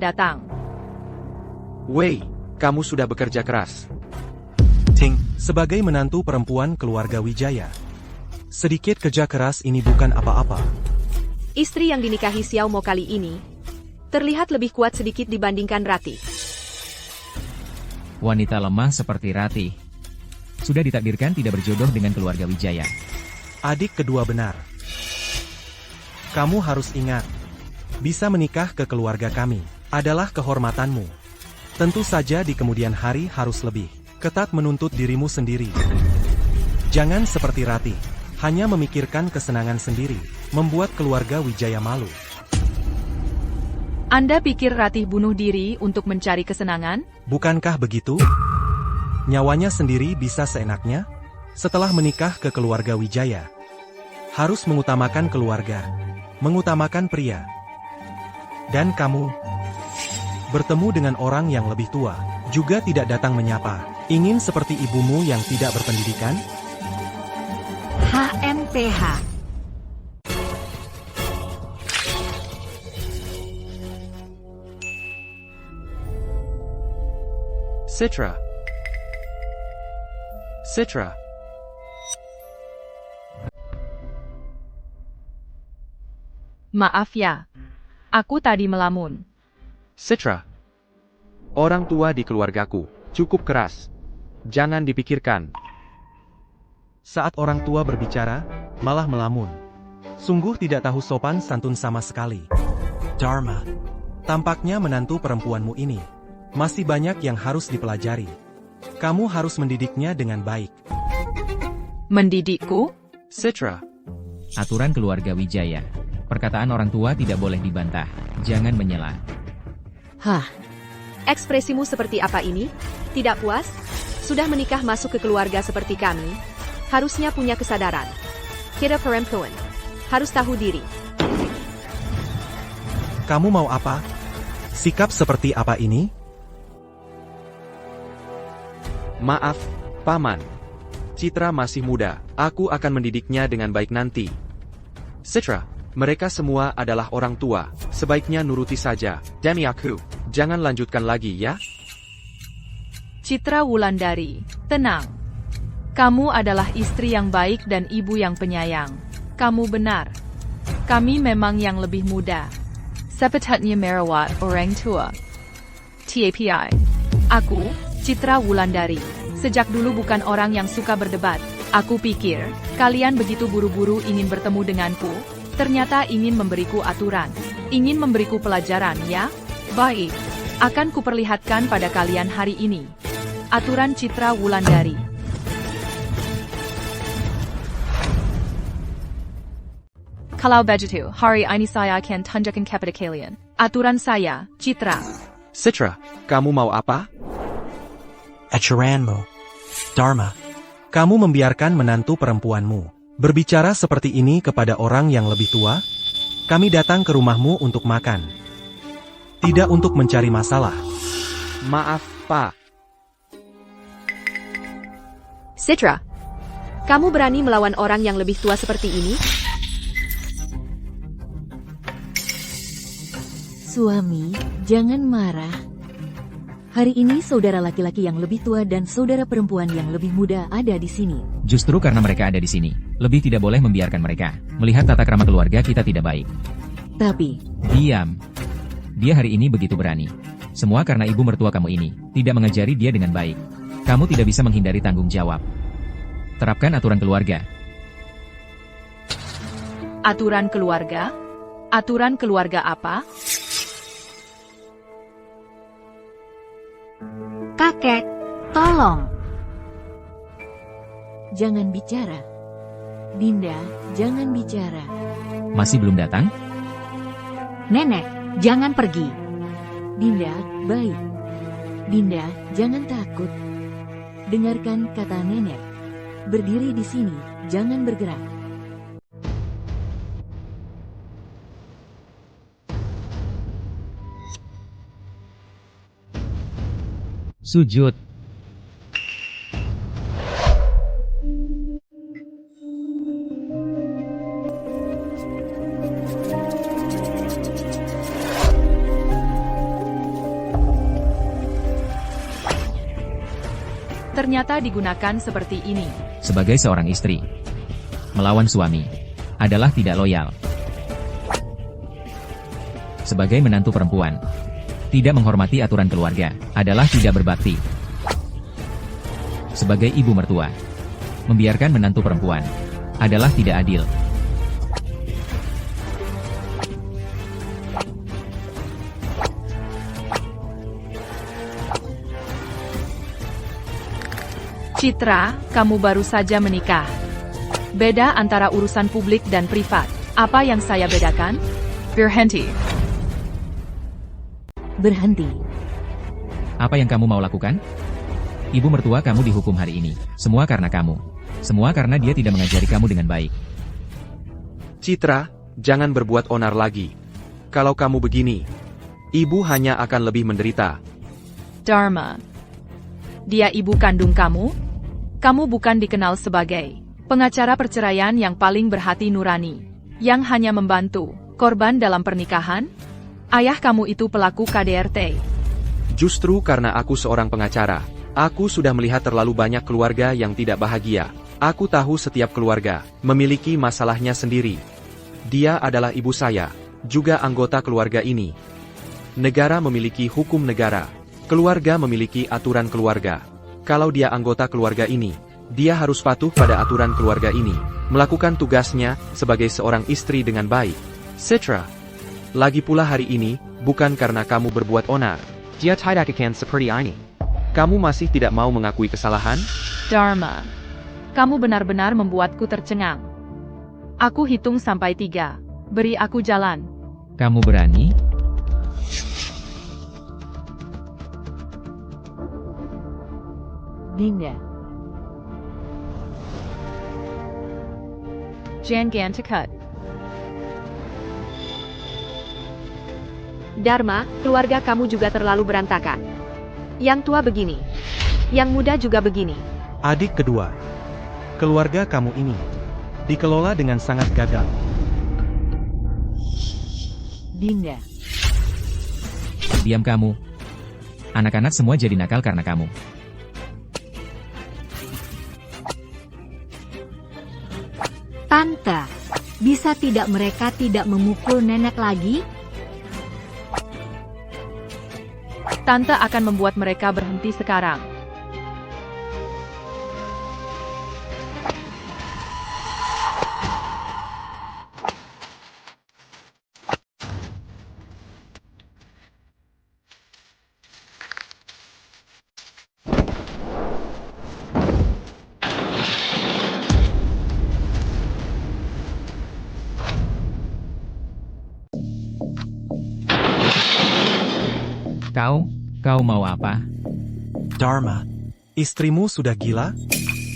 datang. Wei, kamu sudah bekerja keras. Ting, sebagai menantu perempuan keluarga Wijaya. Sedikit kerja keras ini bukan apa-apa. Istri yang dinikahi Xiao Mo kali ini terlihat lebih kuat sedikit dibandingkan Ratih. Wanita lemah seperti Ratih sudah ditakdirkan tidak berjodoh dengan keluarga Wijaya. Adik kedua benar. Kamu harus ingat, bisa menikah ke keluarga kami adalah kehormatanmu. Tentu saja di kemudian hari harus lebih ketat menuntut dirimu sendiri. Jangan seperti Ratih, hanya memikirkan kesenangan sendiri, membuat keluarga Wijaya malu. Anda pikir Ratih bunuh diri untuk mencari kesenangan? Bukankah begitu? Nyawanya sendiri bisa seenaknya? Setelah menikah ke keluarga Wijaya, harus mengutamakan keluarga, mengutamakan pria. Dan kamu bertemu dengan orang yang lebih tua, juga tidak datang menyapa. Ingin seperti ibumu yang tidak berpendidikan? HMPH. Citra. Citra. Maaf ya, aku tadi melamun. Citra. Orang tua di keluargaku cukup keras. Jangan dipikirkan. Saat orang tua berbicara, malah melamun. Sungguh tidak tahu sopan santun sama sekali. Dharma. Tampaknya menantu perempuanmu ini masih banyak yang harus dipelajari. Kamu harus mendidiknya dengan baik. Mendidikku? Citra. Aturan keluarga Wijaya. Perkataan orang tua tidak boleh dibantah. Jangan menyela. Hah? Ekspresimu seperti apa ini? Tidak puas? Sudah menikah masuk ke keluarga seperti kami, harusnya punya kesadaran. Kita perempuan, harus tahu diri. Kamu mau apa? Sikap seperti apa ini? Maaf, Paman. Citra masih muda, aku akan mendidiknya dengan baik nanti. Citra, mereka semua adalah orang tua, sebaiknya nuruti saja. Demi aku, jangan lanjutkan lagi ya. Citra Wulandari, tenang. Kamu adalah istri yang baik dan ibu yang penyayang. Kamu benar. Kami memang yang lebih muda. Sepatutnya merawat orang tua. TAPI. Aku, Citra Wulandari, sejak dulu bukan orang yang suka berdebat. Aku pikir, kalian begitu buru-buru ingin bertemu denganku, ternyata ingin memberiku aturan. Ingin memberiku pelajaran, ya? Baik. Akan kuperlihatkan pada kalian hari ini. Aturan Citra Wulandari. Kalau begitu, hari ini saya akan tunjukkan kepada kalian. Aturan saya, Citra. Citra, kamu mau apa? Acuranmu. Dharma. Kamu membiarkan menantu perempuanmu berbicara seperti ini kepada orang yang lebih tua? Kami datang ke rumahmu untuk makan, tidak untuk mencari masalah. Maaf, Pak. Citra, kamu berani melawan orang yang lebih tua seperti ini? Suami, jangan marah. Hari ini saudara laki-laki yang lebih tua dan saudara perempuan yang lebih muda ada di sini. Justru karena mereka ada di sini, lebih tidak boleh membiarkan mereka melihat tata krama keluarga kita tidak baik. Tapi, Diam. Dia hari ini begitu berani. Semua karena ibu mertua kamu ini tidak mengajari dia dengan baik. Kamu tidak bisa menghindari tanggung jawab. Terapkan aturan keluarga. Aturan keluarga? Aturan keluarga apa? kakek, tolong. Jangan bicara. Dinda, jangan bicara. Masih belum datang? Nenek, jangan pergi. Dinda, baik. Dinda, jangan takut. Dengarkan kata nenek. Berdiri di sini, jangan bergerak. Sujud. ternyata digunakan seperti ini. Sebagai seorang istri, melawan suami adalah tidak loyal. Sebagai menantu perempuan, tidak menghormati aturan keluarga adalah tidak berbakti. Sebagai ibu mertua, membiarkan menantu perempuan adalah tidak adil. Citra, kamu baru saja menikah. Beda antara urusan publik dan privat. Apa yang saya bedakan? Berhenti. Berhenti. Apa yang kamu mau lakukan? Ibu mertua kamu dihukum hari ini. Semua karena kamu. Semua karena dia tidak mengajari kamu dengan baik. Citra, jangan berbuat onar lagi. Kalau kamu begini, ibu hanya akan lebih menderita. Dharma. Dia ibu kandung kamu? Kamu bukan dikenal sebagai pengacara perceraian yang paling berhati nurani, yang hanya membantu korban dalam pernikahan? Ayah kamu itu pelaku KDRT. Justru karena aku seorang pengacara, aku sudah melihat terlalu banyak keluarga yang tidak bahagia. Aku tahu setiap keluarga memiliki masalahnya sendiri. Dia adalah ibu saya, juga anggota keluarga ini. Negara memiliki hukum negara. Keluarga memiliki aturan keluarga. Kalau dia anggota keluarga ini, dia harus patuh pada aturan keluarga ini, melakukan tugasnya sebagai seorang istri dengan baik. Citra, lagi pula hari ini, bukan karena kamu berbuat onar. Dia tidak akan seperti ini. Kamu masih tidak mau mengakui kesalahan? Dharma, kamu benar-benar membuatku tercengang. Aku hitung sampai 3. Beri aku jalan. Kamu berani? Dinda. Jangantakut. Dharma, keluarga kamu juga terlalu berantakan. Yang tua begini. Yang muda juga begini. Adik kedua. Keluarga kamu ini dikelola dengan sangat gagal. Dinda. Diam kamu. Anak-anak semua jadi nakal karena kamu. Tante, bisa tidak mereka tidak memukul nenek lagi? Tante akan membuat mereka berhenti sekarang. Kau mau apa? Dharma, istrimu sudah gila?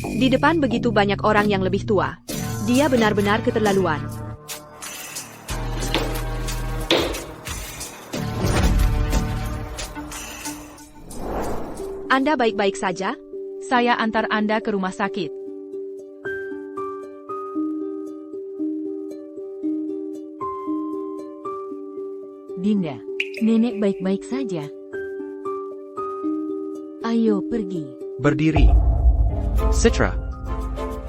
Di depan begitu banyak orang yang lebih tua. Dia benar-benar keterlaluan. Anda baik-baik saja? Saya antar Anda ke rumah sakit. Dinda, nenek baik-baik saja. Ayo pergi. Berdiri. Citra,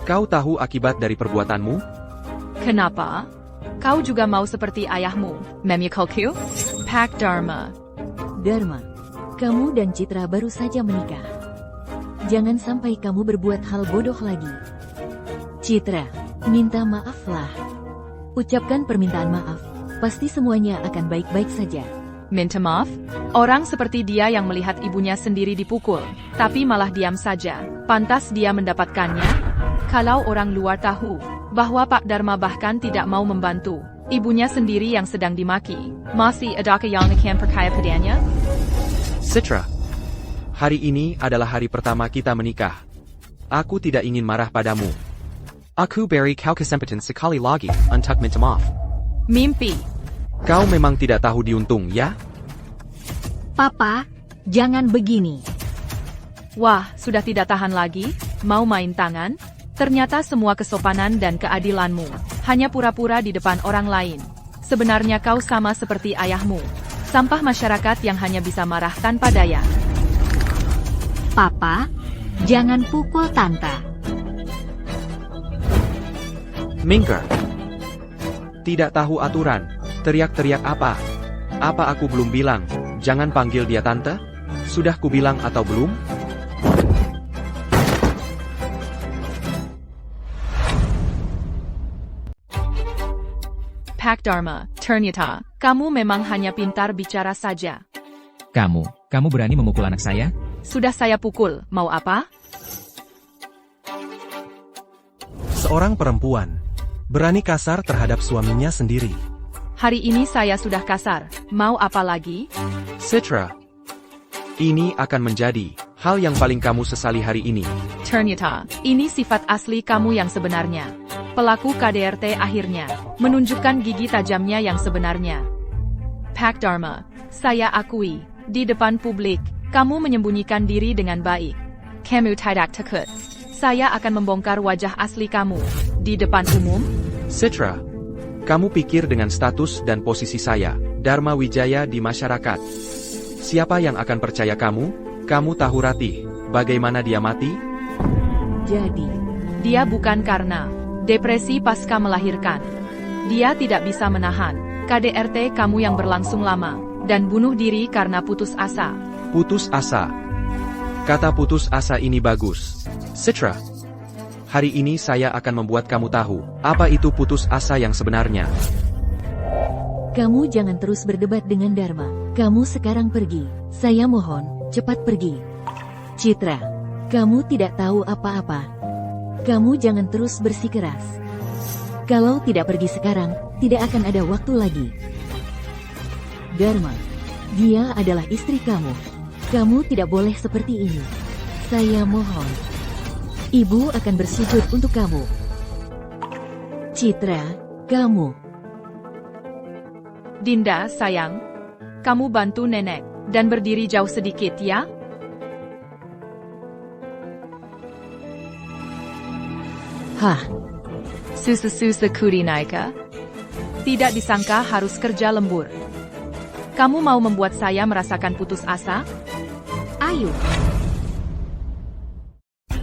kau tahu akibat dari perbuatanmu? Kenapa? Kau juga mau seperti ayahmu, Memyakulku? Pak Dharma. Dharma, kamu dan Citra baru saja menikah. Jangan sampai kamu berbuat hal bodoh lagi. Citra, minta maaflah. Ucapkan permintaan maaf. Pasti semuanya akan baik-baik saja. Minta maaf? Orang seperti dia yang melihat ibunya sendiri dipukul, tapi malah diam saja. Pantas dia mendapatkannya? Kalau orang luar tahu bahwa Pak Dharma bahkan tidak mau membantu ibunya sendiri yang sedang dimaki, masih adakah yang akan percaya padanya? Citra, hari ini adalah hari pertama kita menikah. Aku tidak ingin marah padamu. Aku beri kau kesempatan sekali lagi untuk minta maaf. Mimpi. Kau memang tidak tahu diuntung, ya? Papa, jangan begini. Wah, sudah tidak tahan lagi? Mau main tangan? Ternyata semua kesopanan dan keadilanmu hanya pura-pura di depan orang lain. Sebenarnya kau sama seperti ayahmu. Sampah masyarakat yang hanya bisa marah tanpa daya. Papa, Jangan pukul Tante. Minker. Tidak tahu aturan. Teriak-teriak apa? Apa aku belum bilang, jangan panggil dia tante? Sudah kubilang atau belum? Pak Dharma, ternyata, kamu memang hanya pintar bicara saja. Kamu berani memukul anak saya? Sudah saya pukul, mau apa? Seorang perempuan berani kasar terhadap suaminya sendiri. Hari ini saya sudah kasar, mau apa lagi? Citra. Ini akan menjadi hal yang paling kamu sesali hari ini. Ternyata, ini sifat asli kamu yang sebenarnya. Pelaku KDRT akhirnya menunjukkan gigi tajamnya yang sebenarnya. Pak Dharma, saya akui, di depan publik, kamu menyembunyikan diri dengan baik. Kamu tidak takut. Saya akan membongkar wajah asli kamu di depan umum. Citra. Kamu pikir dengan status dan posisi saya, Dharma Wijaya di masyarakat. Siapa yang akan percaya kamu? Kamu tahu Ratih, bagaimana dia mati? Jadi, Dia bukan karena depresi pasca melahirkan. Dia tidak bisa menahan KDRT kamu yang berlangsung lama, dan bunuh diri karena putus asa. Putus asa. Kata putus asa ini bagus. Citra. Hari ini saya akan membuat kamu tahu, apa itu putus asa yang sebenarnya. kamu jangan terus berdebat dengan Dharma. Kamu sekarang pergi. Saya mohon, cepat pergi. Citra, kamu tidak tahu apa-apa. Kamu jangan terus bersikeras. Kalau tidak pergi sekarang, tidak akan ada waktu lagi. Dharma, dia adalah istri kamu. Kamu tidak boleh seperti ini. Saya mohon. Ibu akan bersujud untuk kamu. Citra, kamu. Dinda, sayang. Kamu bantu nenek, dan berdiri jauh sedikit ya. Hah, Susu Kurinaika. Tidak disangka harus kerja lembur. Kamu mau membuat saya merasakan putus asa? Ayo.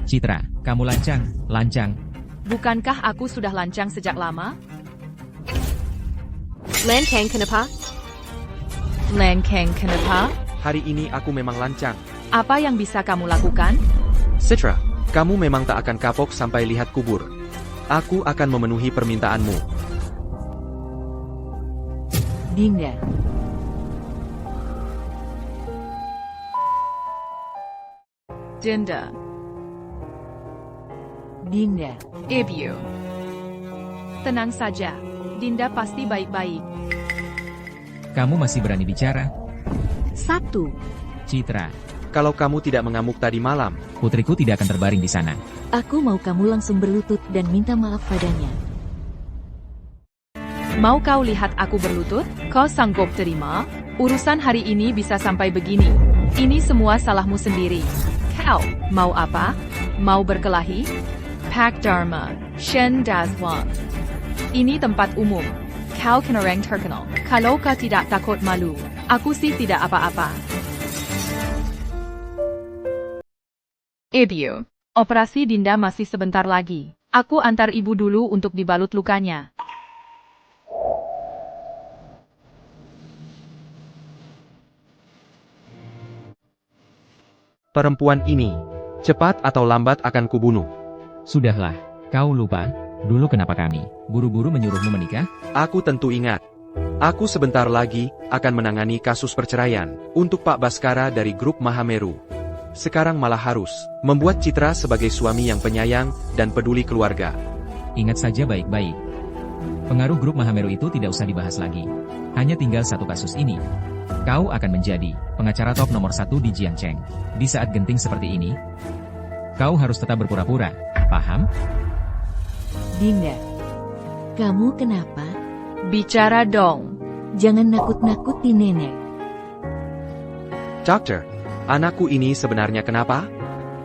Citra, kamu lancang. Bukankah aku sudah lancang sejak lama? Lancang kenapa? Lancang kenapa? Hari ini aku memang lancang. Apa yang bisa kamu lakukan? Citra, kamu memang tak akan kapok sampai lihat kubur. Aku akan memenuhi permintaanmu. Dinda. Dinda. Dinda. Ibu. Tenang saja. Dinda pasti baik-baik. Kamu masih berani bicara? 1. Citra, Kalau kamu tidak mengamuk tadi malam, putriku tidak akan terbaring di sana. Aku mau kamu langsung berlutut dan minta maaf padanya. Mau kau lihat aku berlutut? Kau sanggup terima? Urusan hari ini bisa sampai begini. Ini semua salahmu sendiri. Kau, mau apa? Mau berkelahi? Pak Dharma, Shen Dazwang. Ini tempat umum. Kau kena orang terkenal. Kalau kau tidak takut malu, aku sih tidak apa-apa. Ibu, operasi Dinda masih sebentar lagi. Aku antar ibu dulu untuk dibalut lukanya. perempuan ini, cepat atau lambat akan kubunuh. Sudahlah, kau lupa? Dulu kenapa kami buru-buru menyuruhmu menikah? Aku tentu ingat. Aku sebentar lagi akan menangani kasus perceraian untuk Pak Baskara dari grup Mahameru. Sekarang malah harus membuat Citra sebagai suami yang penyayang dan peduli keluarga. Ingat saja baik-baik. Pengaruh grup Mahameru itu tidak usah dibahas lagi. Hanya tinggal satu kasus ini. Kau akan menjadi pengacara top nomor 1 di Jiangcheng. Di saat genting seperti ini, kau harus tetap berpura-pura. Paham? Dinda, kamu kenapa? Bicara dong. Jangan nakut-nakuti nenek. Dokter, anakku ini sebenarnya kenapa?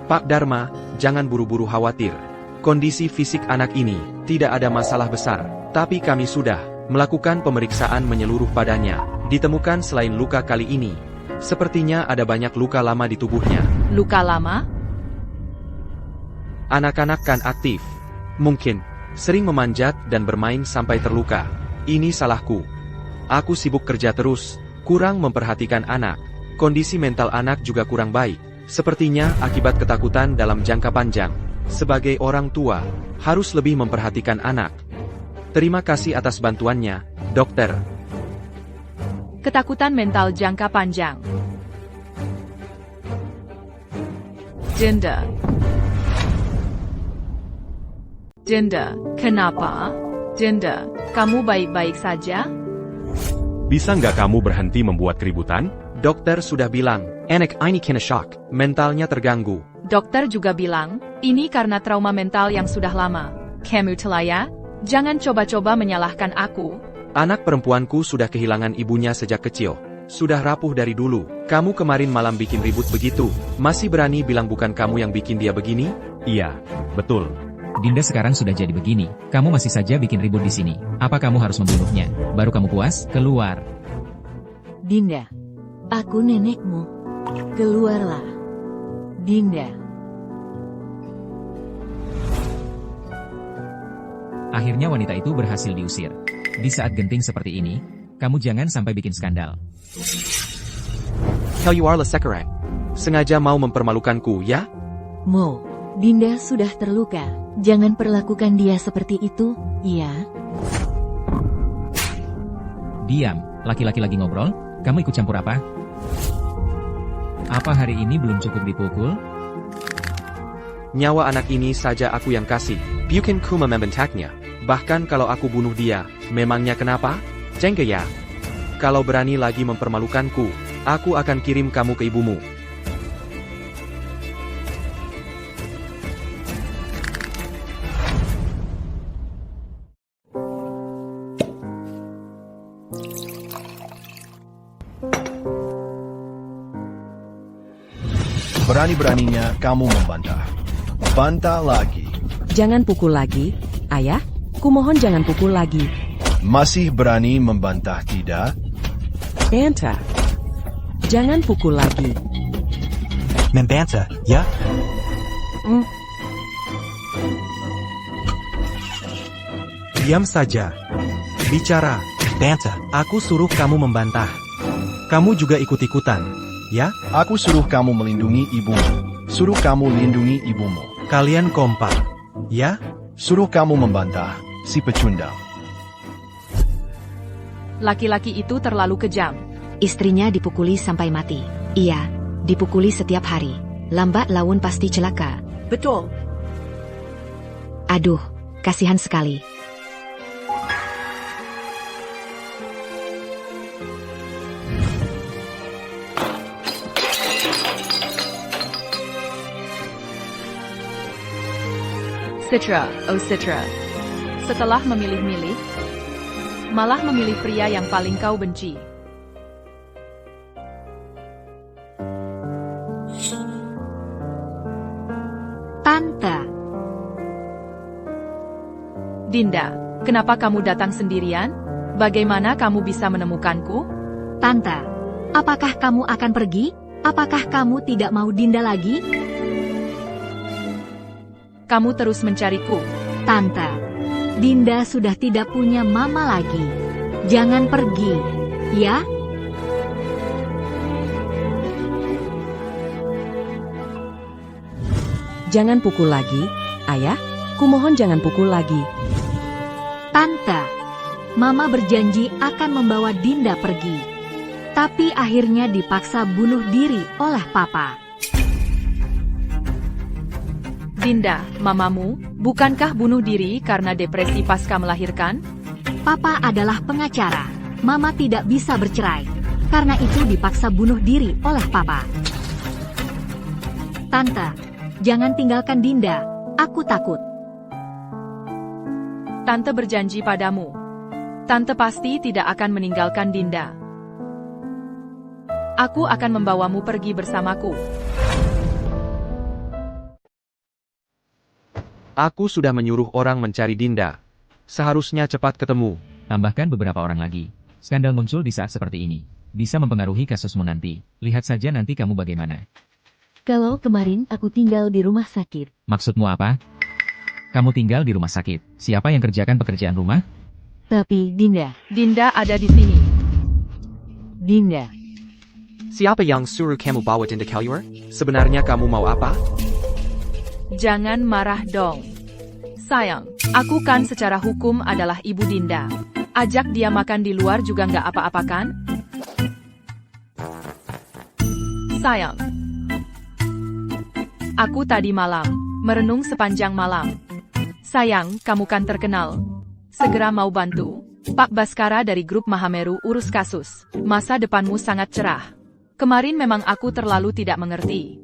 Pak Dharma, jangan buru-buru khawatir. Kondisi fisik anak ini tidak ada masalah besar, tapi kami sudah melakukan pemeriksaan menyeluruh padanya. Ditemukan selain luka kali ini, sepertinya ada banyak luka lama di tubuhnya. Luka lama? Anak-anak kan aktif. Mungkin, sering memanjat dan bermain sampai terluka. Ini salahku. Aku sibuk kerja terus, kurang memperhatikan anak. Kondisi mental anak juga kurang baik. Sepertinya akibat ketakutan dalam jangka panjang. Sebagai orang tua, harus lebih memperhatikan anak. Terima kasih atas bantuannya, dokter. Ketakutan mental jangka panjang. Dinda. Dinda, kenapa? Dinda, kamu baik-baik saja? Bisa nggak kamu berhenti membuat keributan? Dokter sudah bilang, anak ini kena shock, mentalnya terganggu. Dokter juga bilang, ini karena trauma mental yang sudah lama. Kamu telaya? Jangan coba-coba menyalahkan aku. Anak perempuanku sudah kehilangan ibunya sejak kecil. Sudah rapuh dari dulu. Kamu kemarin malam bikin ribut begitu. Masih berani bilang bukan kamu yang bikin dia begini? Iya, betul. Dinda sekarang sudah jadi begini. Kamu masih saja bikin ribut di sini. Apa kamu harus membunuhnya? Baru kamu puas? Keluar. Dinda, aku nenekmu. Keluarlah. Dinda. Akhirnya wanita itu berhasil diusir. Di saat genting seperti ini, kamu jangan sampai bikin skandal. Helyuarla Sekarang. Sengaja mau mempermalukanku, ya? Mo, Dinda sudah terluka. Jangan perlakukan dia seperti itu, ya? Diam, laki-laki lagi ngobrol, kamu ikut campur apa? Apa hari ini belum cukup dipukul? Nyawa anak ini saja aku yang kasih. Bukan ku membentaknya. Bahkan kalau aku bunuh dia, memangnya kenapa? Jengke ya. Kalau berani lagi mempermalukanku, aku akan kirim kamu ke ibumu. Berani-beraninya kamu membantah. Bantah lagi. Jangan pukul lagi, ayah. Kumohon jangan pukul lagi. Masih berani membantah tidak? Bantah. Jangan pukul lagi. Membantah, ya? Diam saja. Bicara. Bantah. Aku suruh kamu membantah. Kamu juga ikut-ikutan, ya? Aku suruh kamu melindungi ibumu. Suruh kamu lindungi ibumu. Kalian kompak, ya? Suruh kamu membantah, si pecundang. Laki-laki itu terlalu kejam. Istrinya dipukuli sampai mati. Iya, dipukuli setiap hari. Lambat laun pasti celaka. Betul. Aduh, kasihan sekali. Citra, oh Citra. Setelah memilih-milih, malah memilih pria yang paling kau benci. Tante, Dinda, kenapa kamu datang sendirian? Bagaimana kamu bisa menemukanku? Tante, apakah kamu akan pergi? Apakah kamu tidak mau Dinda lagi? Kamu terus mencariku. Tante, Dinda sudah tidak punya mama lagi. Jangan pergi, ya? Jangan pukul lagi, ayah. Kumohon jangan pukul lagi. Tante, Mama berjanji akan membawa Dinda pergi. Tapi akhirnya dipaksa bunuh diri oleh Papa. Dinda, mamamu, bukankah bunuh diri karena depresi pasca melahirkan? Papa adalah pengacara. Mama tidak bisa bercerai. Karena itu dipaksa bunuh diri oleh Papa. Tante, jangan tinggalkan Dinda. Aku takut. Tante berjanji padamu. Tante pasti tidak akan meninggalkan Dinda. Aku akan membawamu pergi bersamaku. Aku sudah menyuruh orang mencari Dinda. Seharusnya cepat ketemu. Tambahkan beberapa orang lagi. Skandal muncul di saat seperti ini. Bisa mempengaruhi kasusmu nanti. Lihat saja nanti kamu bagaimana. Kalau kemarin aku tinggal di rumah sakit, Maksudmu apa? Kamu tinggal di rumah sakit. Siapa yang kerjakan pekerjaan rumah? tapi Dinda, Dinda ada di sini. Dinda, Siapa yang suruh kamu bawa Dinda keluar? Sebenarnya kamu mau apa? Jangan marah dong. Sayang, aku kan secara hukum adalah ibu Dinda. Ajak dia makan di luar juga nggak apa-apa kan? Sayang, aku tadi malam merenung sepanjang malam. Sayang, kamu kan terkenal. Segera mau bantu Pak Baskara dari grup Mahameru urus kasus. Masa depanmu sangat cerah. Kemarin memang aku terlalu tidak mengerti.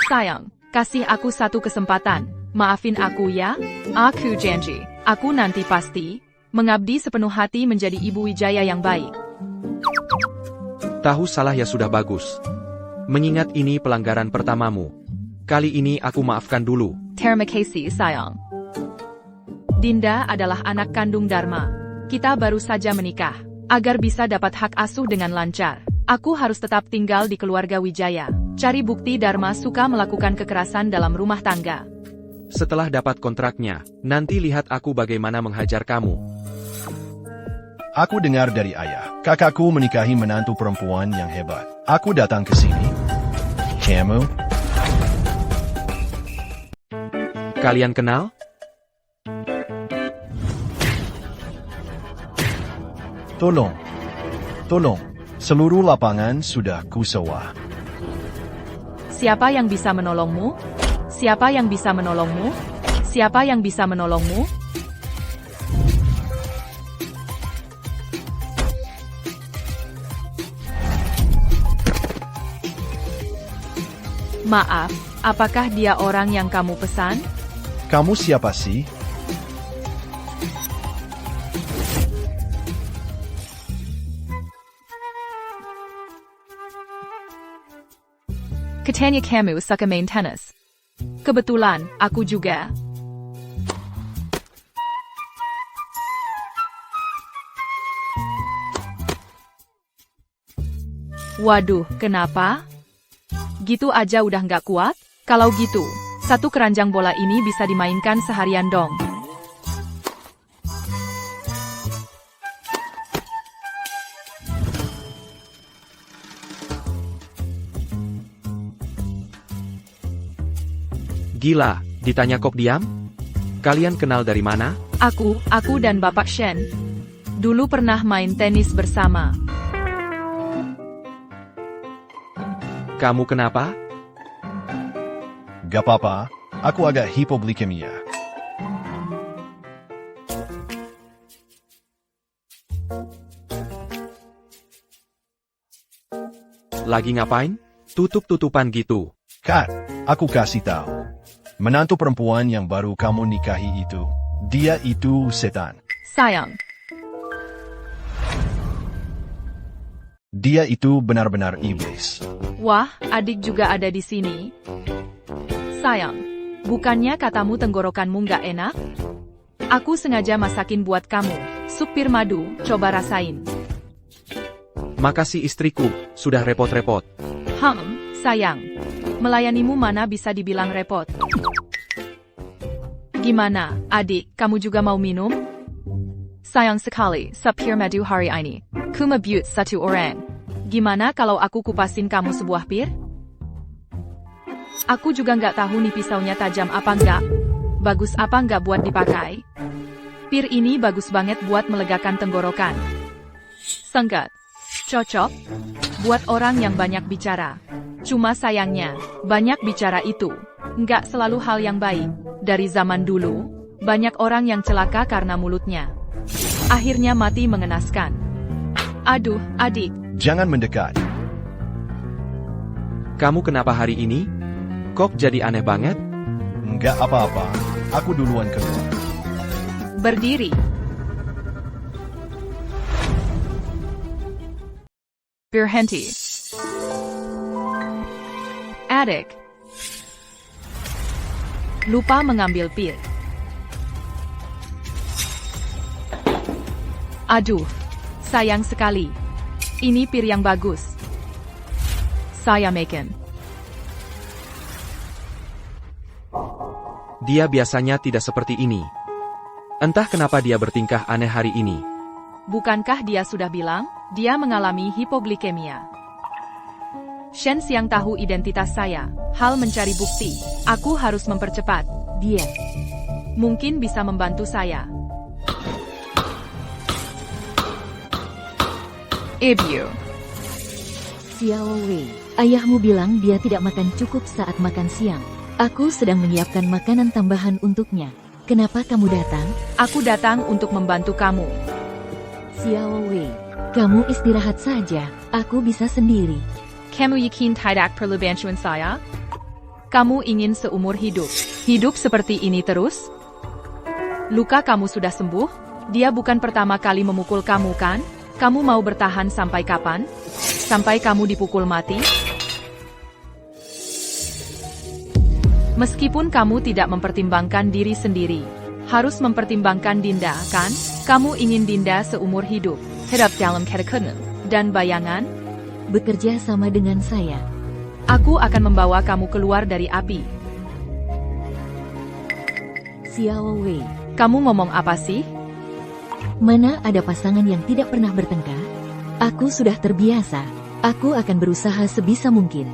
Sayang, kasih aku satu kesempatan. Maafin aku ya. Aku janji, aku nanti pasti mengabdi sepenuh hati menjadi ibu Wijaya yang baik. Tahu salah ya sudah bagus. Mengingat ini pelanggaran pertamamu. Kali ini aku maafkan dulu. Terima kasih, sayang. Dinda adalah anak kandung Dharma. Kita baru saja menikah. Agar bisa dapat hak asuh dengan lancar, aku harus tetap tinggal di keluarga Wijaya. Cari bukti Dharma suka melakukan kekerasan dalam rumah tangga. Setelah dapat kontraknya, nanti lihat aku bagaimana menghajar kamu. Aku dengar dari ayah, kakakku menikahi menantu perempuan yang hebat. Aku datang ke sini. Kamu? Kalian kenal? Tolong. Seluruh lapangan sudah kusewa. Siapa yang bisa menolongmu? Siapa yang bisa menolongmu? Siapa yang bisa menolongmu? Maaf, apakah dia orang yang kamu pesan? Kamu siapa sih? Katanya kamu suka main tenis. Kebetulan, aku juga. Waduh, kenapa? Gitu aja udah nggak kuat? Kalau gitu, satu keranjang bola ini bisa dimainkan seharian dong. Gila, ditanya kok diam? Kalian kenal dari mana? Aku dan Bapak Shen. Dulu pernah main tenis bersama. Kamu kenapa? Gak apa-apa, aku agak hipoglikemia. Lagi ngapain? Tutup-tutupan gitu. Kat, aku kasih tahu. Menantu perempuan yang baru kamu nikahi itu, dia itu setan. Sayang, Dia itu benar-benar iblis. wah, adik juga ada di sini. Sayang, bukannya katamu tenggorokanmu nggak enak? Aku sengaja masakin buat kamu. Sup pir madu, coba rasain. Makasih istriku, sudah repot-repot. Sayang. Melayanimu mana bisa dibilang repot. Gimana, adik, kamu juga mau minum? Sayang sekali, sup pir madu hari ini. Kuma but satu orang. Gimana kalau aku kupasin kamu sebuah pir? Aku juga nggak tahu nih pisaunya tajam apa nggak. Bagus apa nggak buat dipakai? Pir ini bagus banget buat melegakan tenggorokan. Senggat. Cocok. Buat orang yang banyak bicara. Cuma sayangnya, banyak bicara itu nggak selalu hal yang baik. Dari zaman dulu, banyak orang yang celaka karena mulutnya. Akhirnya mati mengenaskan. Aduh, adik. Jangan mendekat. Kamu kenapa hari ini? Kok jadi aneh banget? Nggak apa-apa, aku duluan keluar. Berdiri. Berhenti. Adik. Lupa mengambil pil. Aduh, sayang sekali. Ini pir yang bagus. Saya makan. Dia biasanya tidak seperti ini. Entah kenapa dia bertingkah aneh hari ini. Bukankah dia sudah bilang, dia mengalami hipoglikemia? Shen Xiang tahu identitas saya. Hal mencari bukti. Aku harus mempercepat. Dia. Mungkin bisa membantu saya. Ibu. Xiao Wei, ayahmu bilang dia tidak makan cukup saat makan siang. Aku sedang menyiapkan makanan tambahan untuknya. Kenapa kamu datang? Aku datang untuk membantu kamu. Xiao Wei, kamu istirahat saja. Aku bisa sendiri. Kamu yakin tidak perlu bantuan saya? Kamu ingin seumur hidup. Hidup seperti ini terus? Luka kamu sudah sembuh? Dia bukan pertama kali memukul kamu kan? Kamu mau bertahan sampai kapan? Sampai kamu dipukul mati? Meskipun kamu tidak mempertimbangkan diri sendiri, harus mempertimbangkan Dinda, kan? Kamu ingin Dinda seumur hidup, hidup dalam ketakutan dan bayangan? Bekerja sama dengan saya. Aku akan membawa kamu keluar dari api. Xiao Wei, Kamu ngomong apa sih? mana ada pasangan yang tidak pernah bertengkar? Aku sudah terbiasa. Aku akan berusaha sebisa mungkin.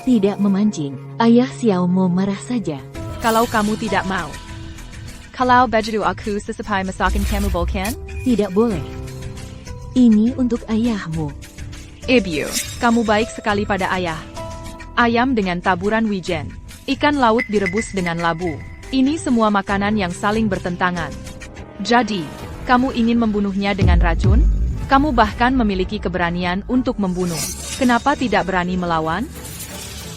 Tidak memancing. Ayah Xiao mau marah saja. Kalau kamu tidak mau. Kalau baju aku sesuai masakan kamu boleh? Tidak boleh. Ini untuk ayahmu. Ibu, kamu baik sekali pada ayah. Ayam dengan taburan wijen. Ikan laut direbus dengan labu. Ini semua makanan yang saling bertentangan. Jadi, kamu ingin membunuhnya dengan racun? Kamu bahkan memiliki keberanian untuk membunuh. Kenapa tidak berani melawan?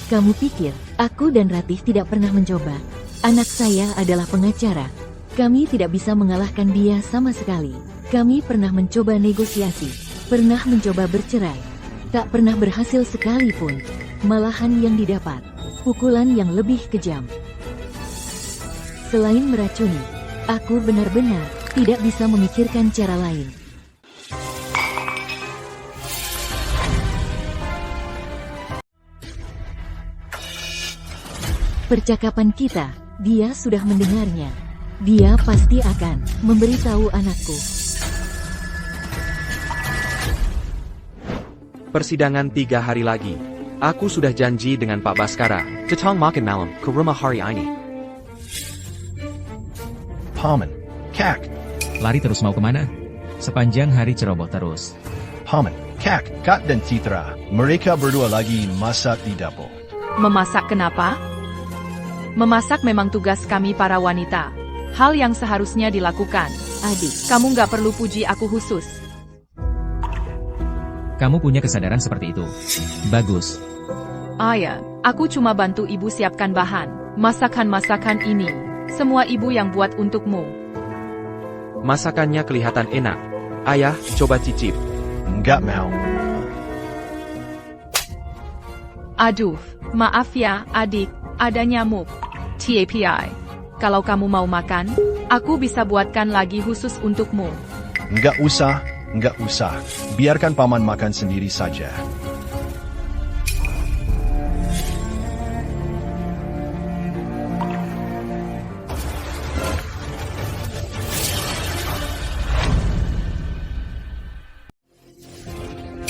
Kamu pikir, aku dan Ratih tidak pernah mencoba? Anak saya adalah pengacara. Kami tidak bisa mengalahkan dia sama sekali. Kami pernah mencoba negosiasi. Pernah mencoba bercerai. Tak pernah berhasil sekalipun. Malahan yang didapat, pukulan yang lebih kejam. Selain meracuni, aku benar-benar tidak bisa memikirkan cara lain. Percakapan kita, dia sudah mendengarnya. Dia pasti akan memberitahu anakku. Persidangan 3 hari lagi. Aku sudah janji dengan Pak Baskara. Datang makan malam ke rumah hari ini. Paman, Kak, Lari terus mau kemana? Sepanjang hari ceroboh terus. Paman, Kak, Kat dan Citra. Mereka berdua lagi masak di dapur. Memasak kenapa? Memasak memang tugas kami para wanita. Hal yang seharusnya dilakukan. Adik, Kamu nggak perlu puji aku khusus. Kamu punya kesadaran seperti itu. Bagus. Ayah, aku cuma bantu ibu siapkan bahan. Masakan-masakan ini, semua ibu yang buat untukmu. Masakannya kelihatan enak. Ayah, coba cicip. Nggak mau. Aduh, maaf ya, adik, ada nyamuk. TAPI. Kalau kamu mau makan, aku bisa buatkan lagi khusus untukmu. Nggak usah, nggak usah. Biarkan paman makan sendiri saja.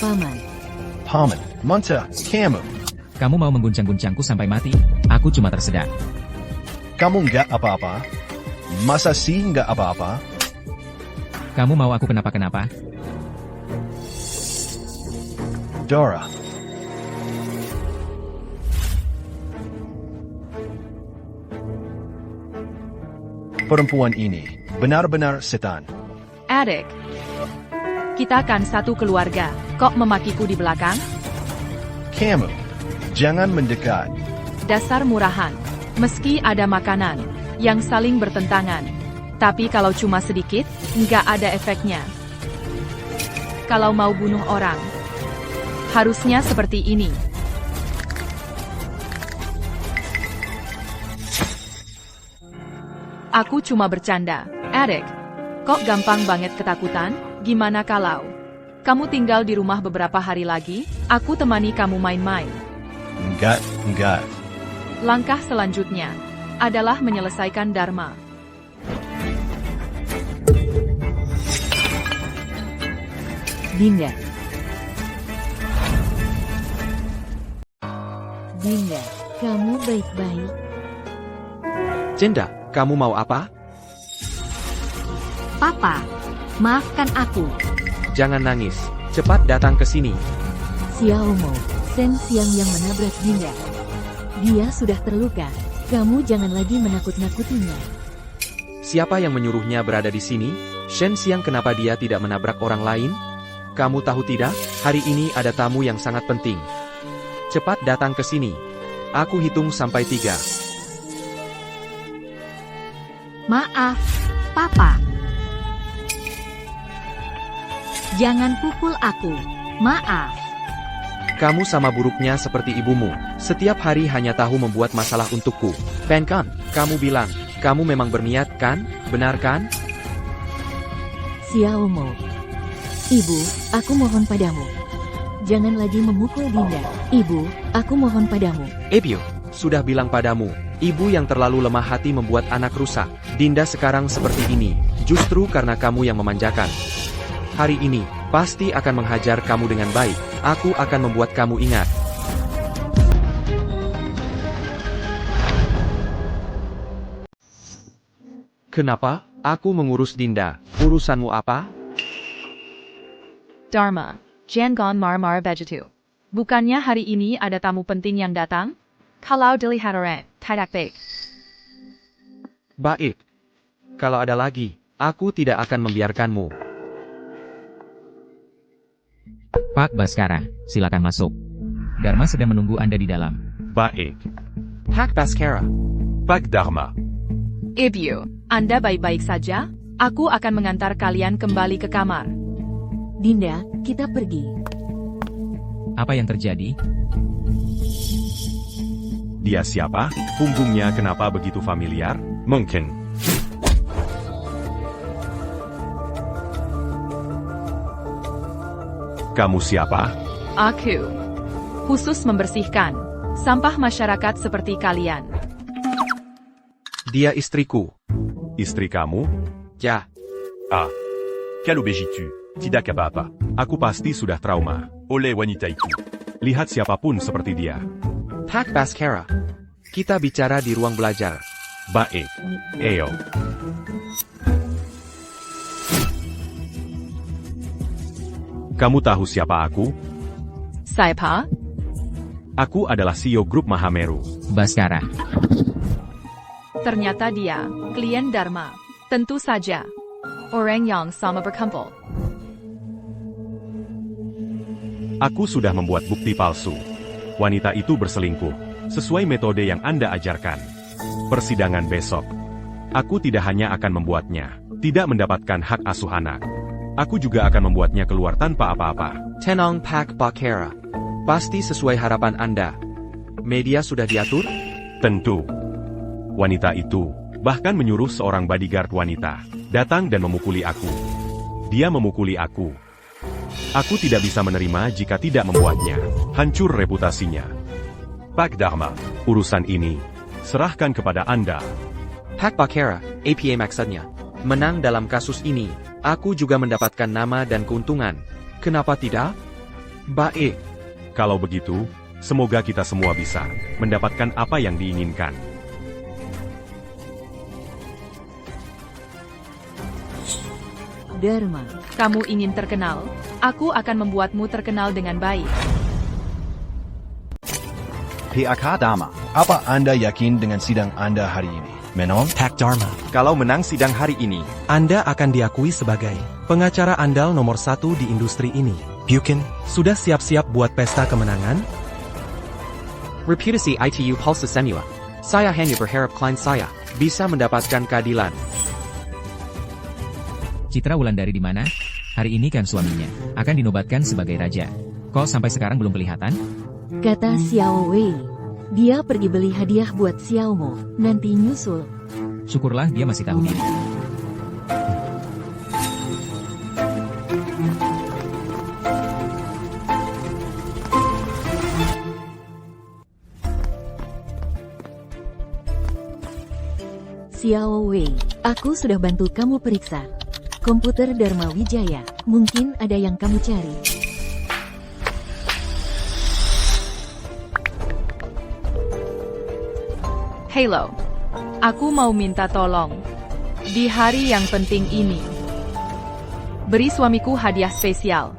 Paman. Paman, Manta, kamu. Kamu mau mengguncang-guncangku sampai mati? Aku cuma tersedak. Kamu nggak apa-apa? Masa sih nggak apa-apa? Kamu mau aku kenapa-kenapa? Dora. Perempuan ini benar-benar setan. Adik, kita kan satu keluarga. Kok memakiku di belakang? Kamu, jangan mendekat. Dasar murahan. Meski ada makanan yang saling bertentangan, tapi kalau cuma sedikit, nggak ada efeknya. Kalau mau bunuh orang, harusnya seperti ini. Aku cuma bercanda. Adik, kok gampang banget ketakutan? Gimana kalau kamu tinggal di rumah beberapa hari lagi? Aku temani kamu main-main. Enggak. Langkah selanjutnya adalah menyelesaikan Dharma. Dinda. Dinda, kamu baik-baik. Jenda, kamu mau apa? Papa, maafkan aku. Jangan nangis. Cepat datang ke sini. Xiao Mo, Shen Xiang yang menabrak Dinda. Dia sudah terluka. Kamu jangan lagi menakut-nakutinya. Siapa yang menyuruhnya berada di sini? Shen Xiang, kenapa dia tidak menabrak orang lain? Kamu tahu tidak? Hari ini ada tamu yang sangat penting. Cepat datang ke sini. Aku hitung sampai 3. Maaf, Papa. Jangan pukul aku. Maaf. Kamu sama buruknya seperti ibumu. Setiap hari hanya tahu membuat masalah untukku. Penkan, kamu bilang, kamu memang berniat kan? Benar kan? Xiao Mo. Ibu, aku mohon padamu. Jangan lagi memukul Dinda. Ibu, aku mohon padamu. Ebio, sudah bilang padamu, ibu yang terlalu lemah hati membuat anak rusak. Dinda sekarang seperti ini, justru karena kamu yang memanjakan. Hari ini, pasti akan menghajar kamu dengan baik. Aku akan membuat kamu ingat. Kenapa? Aku mengurus Dinda. Urusanmu apa? Dharma, Jangan marah-marah begitu. Bukannya hari ini ada tamu penting yang datang? Kalau dilihat orang, tidak baik. Baik. Kalau ada lagi, aku tidak akan membiarkanmu. Pak Baskara, silakan masuk. Dharma sedang menunggu Anda di dalam. Baik. Pak Baskara. Pak Dharma. Ibu, Anda baik-baik saja? Aku akan mengantar kalian kembali ke kamar. Dinda, kita pergi. Apa yang terjadi? Dia siapa? Punggungnya kenapa begitu familiar? Mungkin. Kamu siapa? Aku khusus membersihkan sampah masyarakat seperti kalian. Dia istriku. Istri kamu? Ya. Ah. Kalau begitu, tidak apa-apa. Aku pasti sudah trauma oleh wanita itu. Lihat siapapun seperti dia. Pak Baskara. Kita bicara di ruang belajar. Baik. Ayo. Kamu tahu siapa aku? Siapa? Aku adalah CEO grup Mahameru. Baskara. Ternyata dia klien Dharma. Tentu saja. Orang yang sama berkumpul. Aku sudah membuat bukti palsu. Wanita itu berselingkuh, sesuai metode yang Anda ajarkan. Persidangan besok. Aku tidak hanya akan membuatnya tidak mendapatkan hak asuh anak. Aku juga akan membuatnya keluar tanpa apa-apa. Tenang Pak Baskara. Pasti sesuai harapan Anda. Media sudah diatur? Tentu. Wanita itu bahkan menyuruh seorang bodyguard wanita datang dan memukuli aku. Dia memukuli aku. Aku tidak bisa menerima jika tidak membuatnya hancur reputasinya. Pak Dharma, urusan ini serahkan kepada Anda. Pak Baskara, APA maksudnya. Menang dalam kasus ini, aku juga mendapatkan nama dan keuntungan. Kenapa tidak? Baik. Kalau begitu, semoga kita semua bisa mendapatkan apa yang diinginkan. Dharma. Kamu ingin terkenal? Aku akan membuatmu terkenal dengan baik. PAK Dharma. Apa Anda yakin dengan sidang Anda hari ini? Menang? Pak Dharma, Kalau menang sidang hari ini, Anda akan diakui sebagai pengacara andal nomor 1 di industri ini. Bukin, sudah siap-siap buat pesta kemenangan? reputasi ITU Pulsa Semua. Saya hanya berharap klien saya bisa mendapatkan keadilan. Citra Wulandari di mana? Hari ini kan suaminya akan dinobatkan sebagai raja. Kok sampai sekarang belum kelihatan? Kata Xiao Wei. Dia pergi beli hadiah buat Xiao Mo. Nanti nyusul. Syukurlah dia masih tahu diri. Xiao Wei, aku sudah bantu kamu periksa komputer Dharma Wijaya. Mungkin ada yang kamu cari. Halo. Aku mau minta tolong. Di hari yang penting ini, beri suamiku hadiah spesial.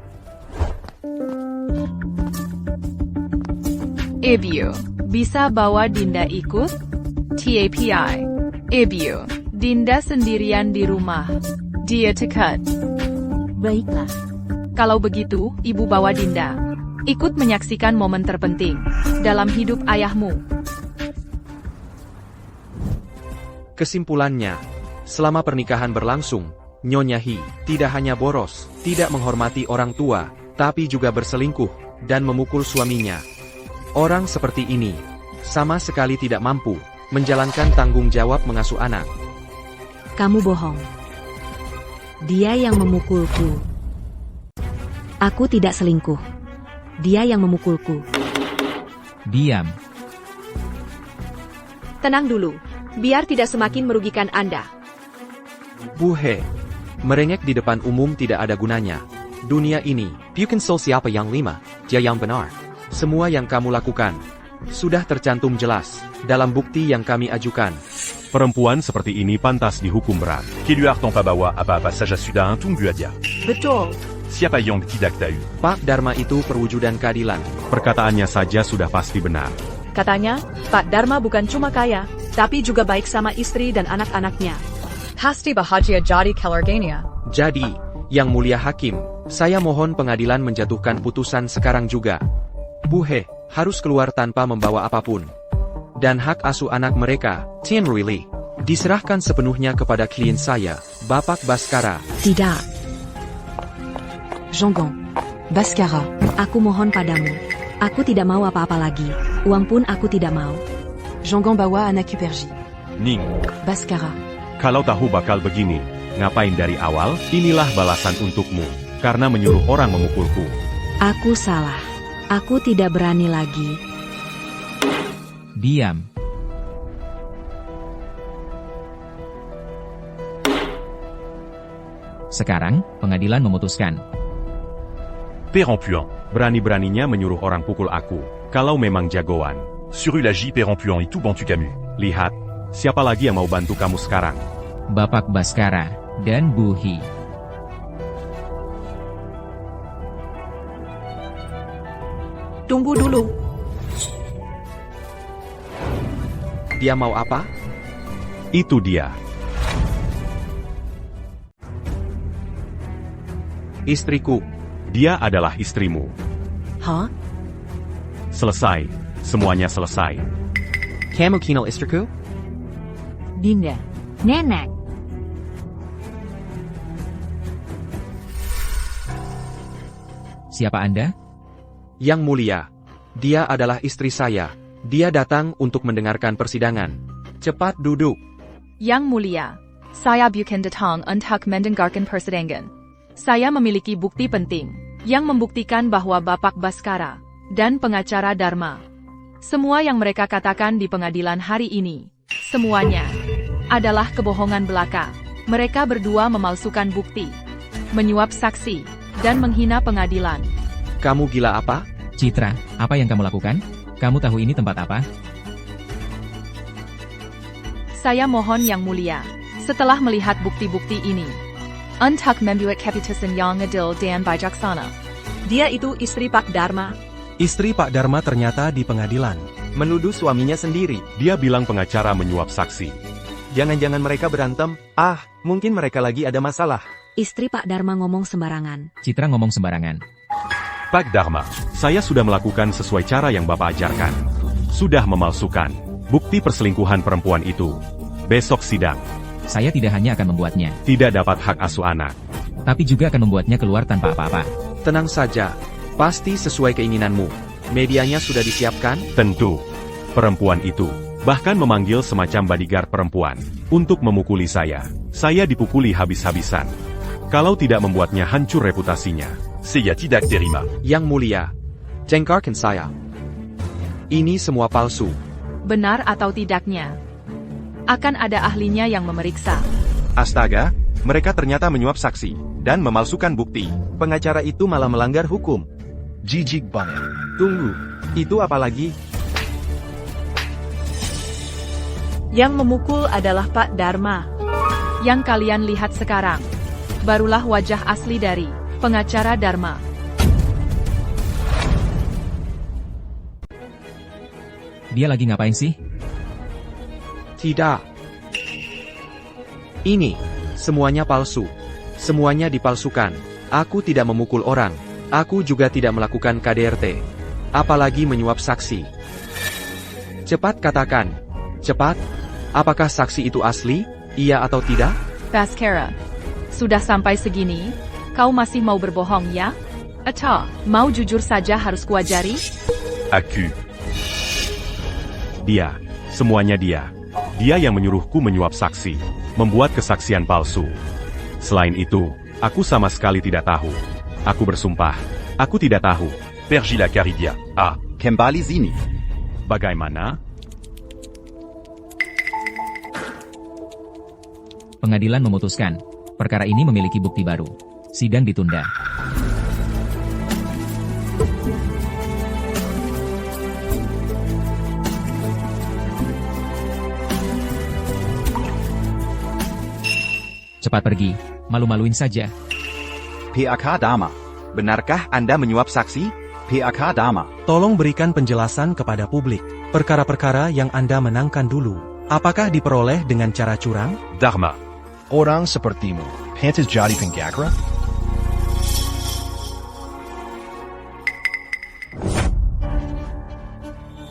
Ibu, bisa bawa Dinda ikut? TAPI. Ibu, Dinda sendirian di rumah. Dia dekat. Baiklah. Kalau begitu, ibu bawa Dinda. Ikut menyaksikan momen terpenting dalam hidup ayahmu. Kesimpulannya, selama pernikahan berlangsung, Nyonya Hi tidak hanya boros, tidak menghormati orang tua, tapi juga berselingkuh dan memukul suaminya. Orang seperti ini sama sekali tidak mampu menjalankan tanggung jawab mengasuh anak. Kamu bohong. Dia yang memukulku. Aku tidak selingkuh. Dia yang memukulku. Diam. Tenang dulu, biar tidak semakin merugikan Anda. Bu He, merengek di depan umum tidak ada gunanya. Dunia ini, bukan soal siapa yang lima, dia yang benar. Semua yang kamu lakukan sudah tercantum jelas dalam bukti yang kami ajukan. Perempuan seperti ini pantas dihukum berat. Qui lui tanpa bawa apa-apa saja sudah tunggu aja. Betul. Siapa yang tidak tahu? Pak Dharma itu perwujudan keadilan. Perkataannya saja sudah pasti benar. Katanya, Pak Dharma bukan cuma kaya, tapi juga baik sama istri dan anak-anaknya. Pasti bahagia jadi keluarganya. Jadi, Yang Mulia Hakim, saya mohon pengadilan menjatuhkan putusan sekarang juga. Bu He harus keluar tanpa membawa apapun. Dan hak asuh anak mereka, Tian Ruili, diserahkan sepenuhnya kepada klien saya, Bapak Baskara. Tidak. Zhonggong. Baskara, aku mohon padamu. Aku tidak mau apa-apa lagi. Uang pun aku tidak mau. Zhonggong bawa anak Perji. Ning, Baskara. kalau tahu bakal begini, ngapain dari awal? Inilah balasan untukmu, karena menyuruh orang memukulku. Aku salah. Aku tidak berani lagi. Diam. Sekarang, pengadilan memutuskan. Perempuan, berani-beraninya menyuruh orang pukul aku, kalau memang jagoan. Sur Ulagi Perempuan itu bantu kamu. Lihat, siapa lagi yang mau bantu kamu sekarang? Bapak Baskara dan Bu Hi. Tunggu dulu. Dia mau apa? Itu dia. Istriku. Dia adalah istrimu. Hah? Selesai. Semuanya selesai. Kamu kenal istriku? Dinda. Nenek. Siapa Anda? Yang Mulia. Dia adalah istri saya. Dia datang untuk mendengarkan persidangan. Cepat duduk. Yang Mulia, saya bukan datang untuk mendengarkan persidangan. Saya memiliki bukti penting yang membuktikan bahwa Bapak Baskara dan pengacara Dharma, semua yang mereka katakan di pengadilan hari ini, semuanya adalah kebohongan belaka. Mereka berdua memalsukan bukti, menyuap saksi, dan menghina pengadilan. Kamu gila apa? Citra, apa yang kamu lakukan? Kamu tahu ini tempat apa? Saya mohon Yang Mulia, setelah melihat bukti-bukti ini, untuk membuat keputusan yang adil dan bijaksana. Dia itu istri Pak Dharma. Istri Pak Dharma ternyata di pengadilan. Menuduh suaminya sendiri. Dia bilang pengacara menyuap saksi. Jangan-jangan mereka berantem. Mungkin mereka lagi ada masalah. Istri Pak Dharma ngomong sembarangan. Citra ngomong sembarangan. Pak Dharma, saya sudah melakukan sesuai cara yang Bapak ajarkan. Sudah memalsukan bukti perselingkuhan perempuan itu. Besok sidang. Saya tidak hanya akan membuatnya, Tidak dapat hak asuh anak. tapi juga akan membuatnya keluar tanpa apa-apa. Tenang saja. Pasti sesuai keinginanmu. Medianya sudah disiapkan? Tentu. Perempuan itu bahkan memanggil semacam bodyguard perempuan untuk memukuli saya. Saya dipukuli habis-habisan. Kalau tidak membuatnya hancur reputasinya. Saya tidak terima. Yang Mulia, jengkarkan saya. Ini semua palsu. Benar atau tidaknya? Akan ada ahlinya yang memeriksa. Astaga, mereka ternyata menyuap saksi dan memalsukan bukti. Pengacara itu malah melanggar hukum. Jijik banget. Tunggu, itu apa lagi? Yang memukul adalah Pak Dharma. Yang kalian lihat sekarang, barulah wajah asli dari pengacara Dharma. Dia lagi ngapain sih? Tidak. Ini, semuanya palsu. Semuanya dipalsukan. Aku tidak memukul orang. Aku juga tidak melakukan KDRT. Apalagi menyuap saksi. Cepat katakan. Cepat. Apakah saksi itu asli? Iya atau tidak? Baskara, sudah sampai segini, kau masih mau berbohong ya? Atau, mau jujur saja harus kuajari? Aku. Dia, semuanya dia. Dia yang menyuruhku menyuap saksi, membuat kesaksian palsu. Selain itu, aku sama sekali tidak tahu. Aku bersumpah, aku tidak tahu. Pergila Caridia. Ah, kembali sini. Bagaimana? Pengadilan memutuskan, perkara ini memiliki bukti baru. Sidang ditunda. Cepat pergi, malu-maluin saja. PAK Dharma. Benarkah Anda menyuap saksi? PAK Dharma. Tolong berikan penjelasan kepada publik. Perkara-perkara yang Anda menangkan dulu. Apakah diperoleh dengan cara curang? Dharma. Orang sepertimu, pantas jadi pengacara?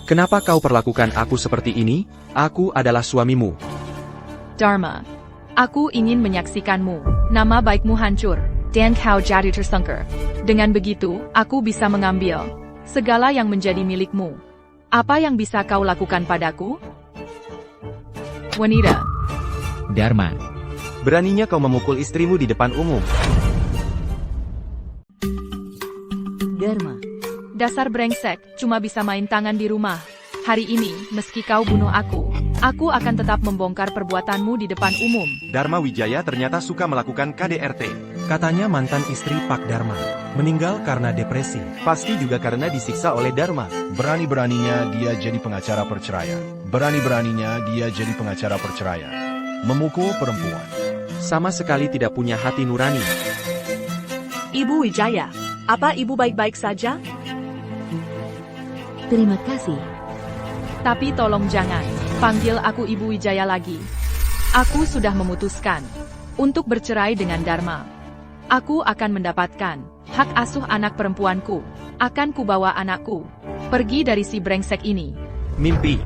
Kenapa kau perlakukan aku seperti ini? Aku adalah suamimu. Dharma, aku ingin menyaksikanmu. Nama baikmu hancur, dan kau jadi tersungkur. Dengan begitu, aku bisa mengambil segala yang menjadi milikmu. Apa yang bisa kau lakukan padaku? Wanita. Dharma. Beraninya kau memukul istrimu di depan umum. Dharma. Dasar brengsek, cuma bisa main tangan di rumah. Hari ini, meski kau bunuh aku akan tetap membongkar perbuatanmu di depan umum. Dharma Wijaya ternyata suka melakukan KDRT. Katanya mantan istri Pak Dharma meninggal karena depresi. Pasti juga karena disiksa oleh Dharma. Berani-beraninya dia jadi pengacara perceraian. Berani-beraninya dia jadi pengacara perceraian. Memukul perempuan. Sama sekali tidak punya hati nurani. Ibu Wijaya, apa ibu baik-baik saja? Terima kasih. Tapi tolong jangan panggil aku Ibu Wijaya lagi. Aku sudah memutuskan untuk bercerai dengan Dharma. Aku akan mendapatkan hak asuh anak perempuanku. Akan kubawa anakku pergi dari si brengsek ini. Mimpi.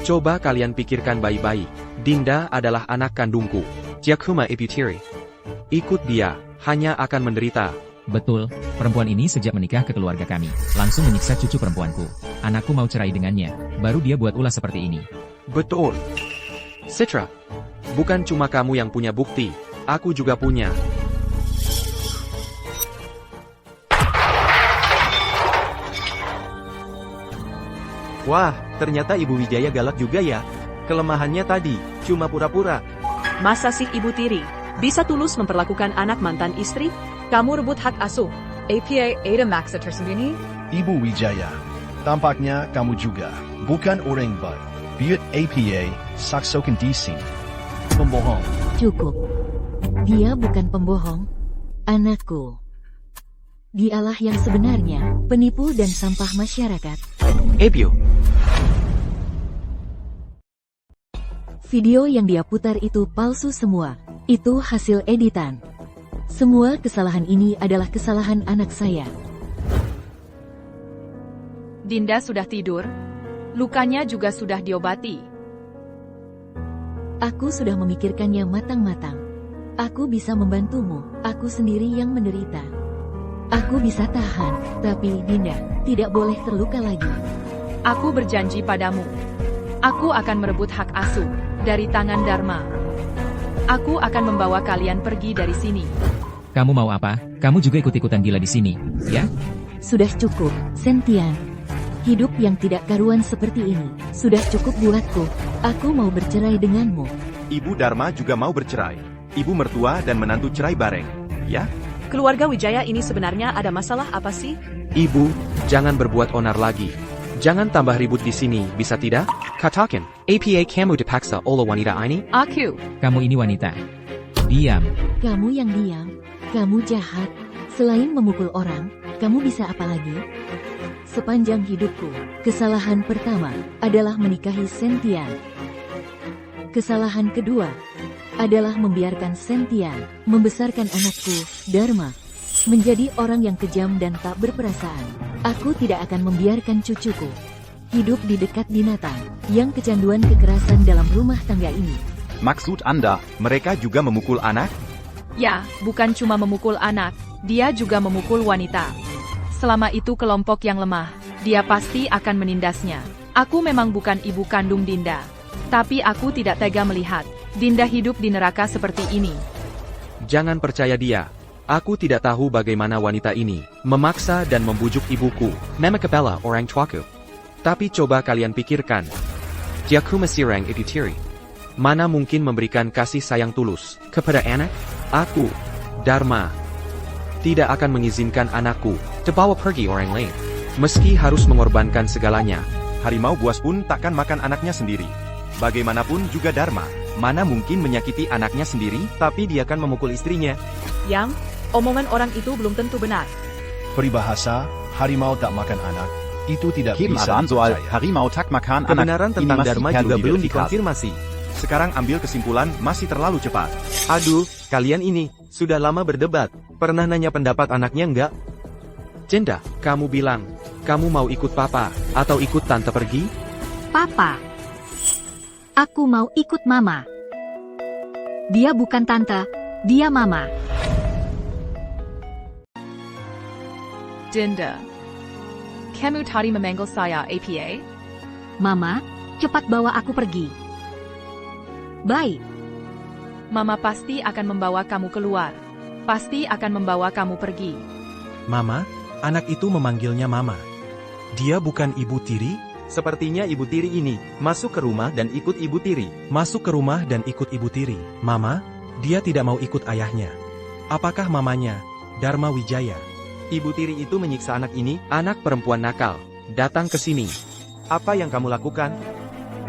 Coba kalian pikirkan baik-baik. Dinda adalah anak kandungku. Jakuma Eputiri. Ikut dia, hanya akan menderita. Betul, perempuan ini sejak menikah ke keluarga kami, langsung menyiksa cucu perempuanku. Anakku mau cerai dengannya, baru dia buat ulah seperti ini. Betul. Citra, bukan cuma kamu yang punya bukti, aku juga punya. Wah, ternyata Ibu Wijaya galak juga ya. Kelemahannya tadi, cuma pura-pura. Masa sih Ibu Tiri bisa tulus memperlakukan anak mantan istri? Kamu rebut hak asuh. APA Ada Maxa tersembunyi? Ibu Wijaya, tampaknya kamu juga bukan orang baik. Biut APA saksokan di sini. Pembohong. Cukup. Dia bukan pembohong. Anakku. Dialah yang sebenarnya, penipu dan sampah masyarakat. Ebio. Video yang dia putar itu palsu semua. Itu hasil editan. Semua kesalahan ini adalah kesalahan anak saya. Dinda sudah tidur. Lukanya juga sudah diobati. Aku sudah memikirkannya matang-matang. Aku bisa membantumu. Aku sendiri yang menderita. Aku bisa tahan, tapi Dinda tidak boleh terluka lagi. Aku berjanji padamu. Aku akan merebut hak asuh dari tangan Dharma. Aku akan membawa kalian pergi dari sini. Kamu mau apa? Kamu juga ikut-ikutan gila di sini, ya? Sudah cukup, Sentian. Hidup yang tidak karuan seperti ini, sudah cukup buatku. Aku mau bercerai denganmu. Ibu Dharma juga mau bercerai. Ibu mertua dan menantu cerai bareng. Ya? Keluarga Wijaya ini sebenarnya ada masalah apa sih? Ibu, jangan berbuat onar lagi. Jangan tambah ribut di sini, bisa tidak? Katakan, apa kamu dipaksa oleh wanita ini? Aku. Kamu ini wanita. Diam. Kamu yang diam. Kamu jahat. Selain memukul orang, kamu bisa apa lagi? Sepanjang hidupku, kesalahan pertama adalah menikahi Sentian. Kesalahan kedua adalah membiarkan Sentian membesarkan anakku, Dharma, menjadi orang yang kejam dan tak berperasaan. Aku tidak akan membiarkan cucuku hidup di dekat binatang yang kecanduan kekerasan dalam rumah tangga ini. Maksud Anda, mereka juga memukul anak? Ya, bukan cuma memukul anak, dia juga memukul wanita. Selama itu kelompok yang lemah, dia pasti akan menindasnya. Aku memang bukan ibu kandung Dinda. Tapi aku tidak tega melihat Dinda hidup di neraka seperti ini. Jangan percaya dia. Aku tidak tahu bagaimana wanita ini memaksa dan membujuk ibuku, Mama Kepala orang tuaku. Tapi coba kalian pikirkan. Diaku mesirang ibu tiri. Mana mungkin memberikan kasih sayang tulus kepada anak? Aku, Dharma, tidak akan mengizinkan anakku dibawa pergi orang lain. Meski harus mengorbankan segalanya. Harimau buas pun takkan makan anaknya sendiri. Bagaimanapun juga Dharma, mana mungkin menyakiti anaknya sendiri, tapi dia akan memukul istrinya. Yang, omongan orang itu belum tentu benar. Peribahasa, harimau tak makan anak, itu tidak Kim bisa Aran soal dipercaya. harimau tak makan anak. Kebenaran tentang Ini masih Dharma perlu juga belum diverifikasi. dikonfirmasi. Sekarang ambil kesimpulan, masih terlalu cepat. Aduh, kalian ini, sudah lama berdebat. Pernah nanya pendapat anaknya enggak? Dinda, kamu bilang, kamu mau ikut papa, atau ikut tante pergi? Papa. Aku mau ikut mama. Dia bukan tante, dia mama. Dinda. Kamu tadi memanggil saya apa? Mama, cepat bawa aku pergi. Baik. Mama pasti akan membawa kamu keluar. Pasti akan membawa kamu pergi. Mama, anak itu memanggilnya Mama. Dia bukan ibu tiri? Sepertinya ibu tiri ini masuk ke rumah dan ikut ibu tiri. Masuk ke rumah dan ikut ibu tiri. Mama, dia tidak mau ikut ayahnya. Apakah mamanya, Dharma Wijaya? Ibu tiri itu menyiksa anak ini. Anak perempuan nakal, datang ke sini. Apa yang kamu lakukan?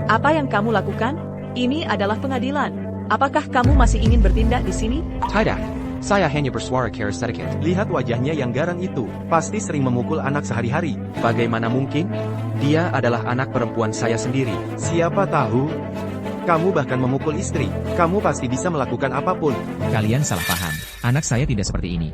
Apa yang kamu lakukan? Ini adalah pengadilan. Apakah kamu masih ingin bertindak di sini? Tidak, saya hanya bersuara kera sedikit. Lihat wajahnya yang garang itu. Pasti sering memukul anak sehari-hari. Bagaimana mungkin? Dia adalah anak perempuan saya sendiri. Siapa tahu? Kamu bahkan memukul istri. Kamu pasti bisa melakukan apapun. Kalian salah paham. Anak saya tidak seperti ini.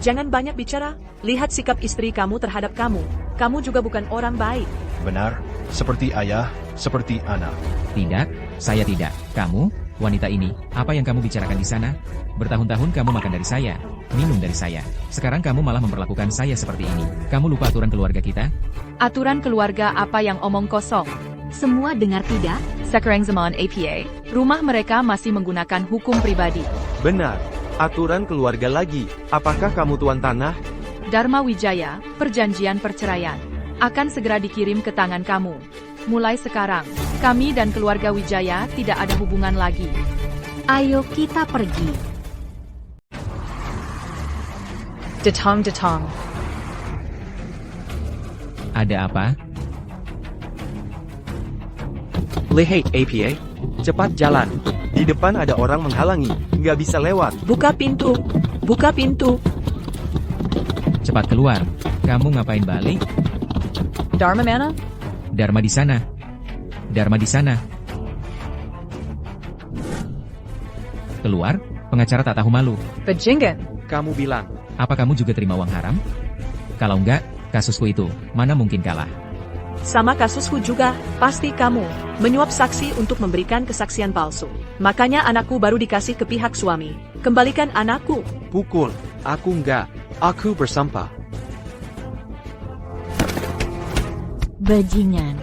Jangan banyak bicara. Lihat sikap istri kamu terhadap kamu. Kamu juga bukan orang baik. Benar, seperti ayah, seperti anak. Tidak, saya tidak. Kamu, wanita ini, apa yang kamu bicarakan di sana? Bertahun-tahun kamu makan dari saya, minum dari saya. Sekarang kamu malah memperlakukan saya seperti ini. Kamu lupa aturan keluarga kita? Aturan keluarga apa yang omong kosong? Semua dengar tidak? Sekarang zaman APA, rumah mereka masih menggunakan hukum pribadi. Benar. Aturan keluarga lagi. Apakah kamu tuan tanah? Dharma Wijaya, perjanjian perceraian, akan segera dikirim ke tangan kamu. Mulai sekarang, kami dan keluarga Wijaya tidak ada hubungan lagi. Ayo kita pergi. Detong. Ada apa? Lihat APA, cepat jalan. Di depan ada orang menghalangi. Nggak bisa lewat. Buka pintu. Buka pintu. Cepat keluar. Kamu ngapain balik? Dharma mana? Dharma di sana. Dharma di sana. Keluar, pengacara tak tahu malu. Bajingan. Kamu bilang, Apa kamu juga terima uang haram? Kalau enggak, kasusku itu, mana mungkin kalah? Sama kasusku juga, pasti kamu menyuap saksi untuk memberikan kesaksian palsu. Makanya anakku baru dikasih ke pihak suami. Kembalikan anakku. pukul. Aku enggak. Aku bersampah. Bajingan.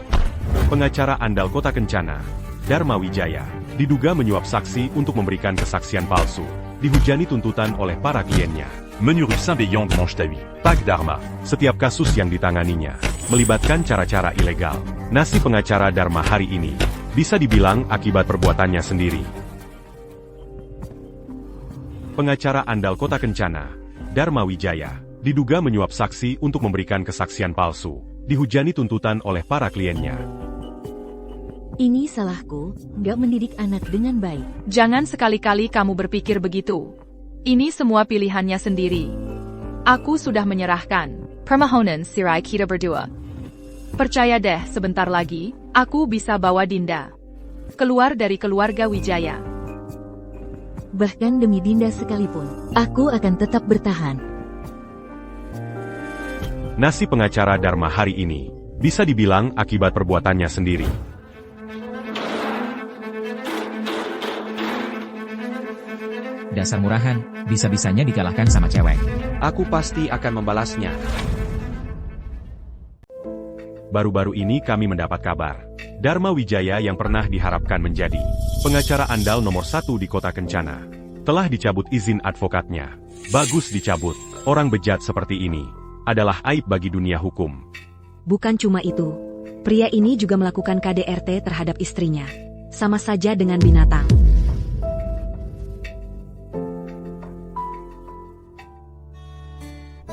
Pengacara andal Kota Kencana, Dharma Wijaya, diduga menyuap saksi untuk memberikan kesaksian palsu. Dihujani tuntutan oleh para kliennya. Menu rue Saint-Béyan de Manche-Tahui. Pak Dharma, setiap kasus yang ditanganinya melibatkan cara-cara ilegal. Nasib pengacara Dharma hari ini bisa dibilang akibat perbuatannya sendiri. Pengacara andal Kota Kencana, Dharma Wijaya, diduga menyuap saksi untuk memberikan kesaksian palsu, dihujani tuntutan oleh para kliennya. Ini salahku, nggak mendidik anak dengan baik. Jangan sekali-kali kamu berpikir begitu. Ini semua pilihannya sendiri. Aku sudah menyerahkan permohonan cerai kita berdua. Percaya deh, sebentar lagi, aku bisa bawa Dinda keluar dari keluarga Wijaya. Bahkan demi Dinda sekalipun, aku akan tetap bertahan. Nasib pengacara Dharma hari ini bisa dibilang akibat perbuatannya sendiri. Dasar murahan, bisa-bisanya dikalahkan sama cewek. Aku pasti akan membalasnya. Baru-baru ini kami mendapat kabar. Dharma Wijaya yang pernah diharapkan menjadi pengacara andal nomor 1 di Kota Kencana telah dicabut izin advokatnya. Bagus dicabut. Orang bejat seperti ini adalah aib bagi dunia hukum. Bukan cuma itu, pria ini juga melakukan KDRT terhadap istrinya. Sama saja dengan binatang.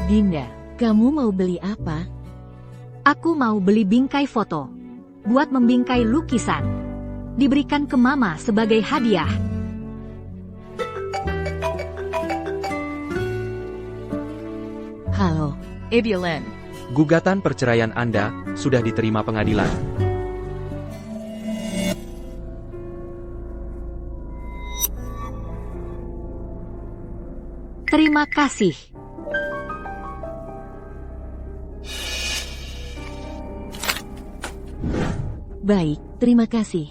Dinda, kamu mau beli apa? Aku mau beli bingkai foto. Buat membingkai lukisan. Diberikan ke Mama sebagai hadiah. Halo. Ebilen. Gugatan perceraian Anda sudah diterima pengadilan. Terima kasih. Baik, terima kasih.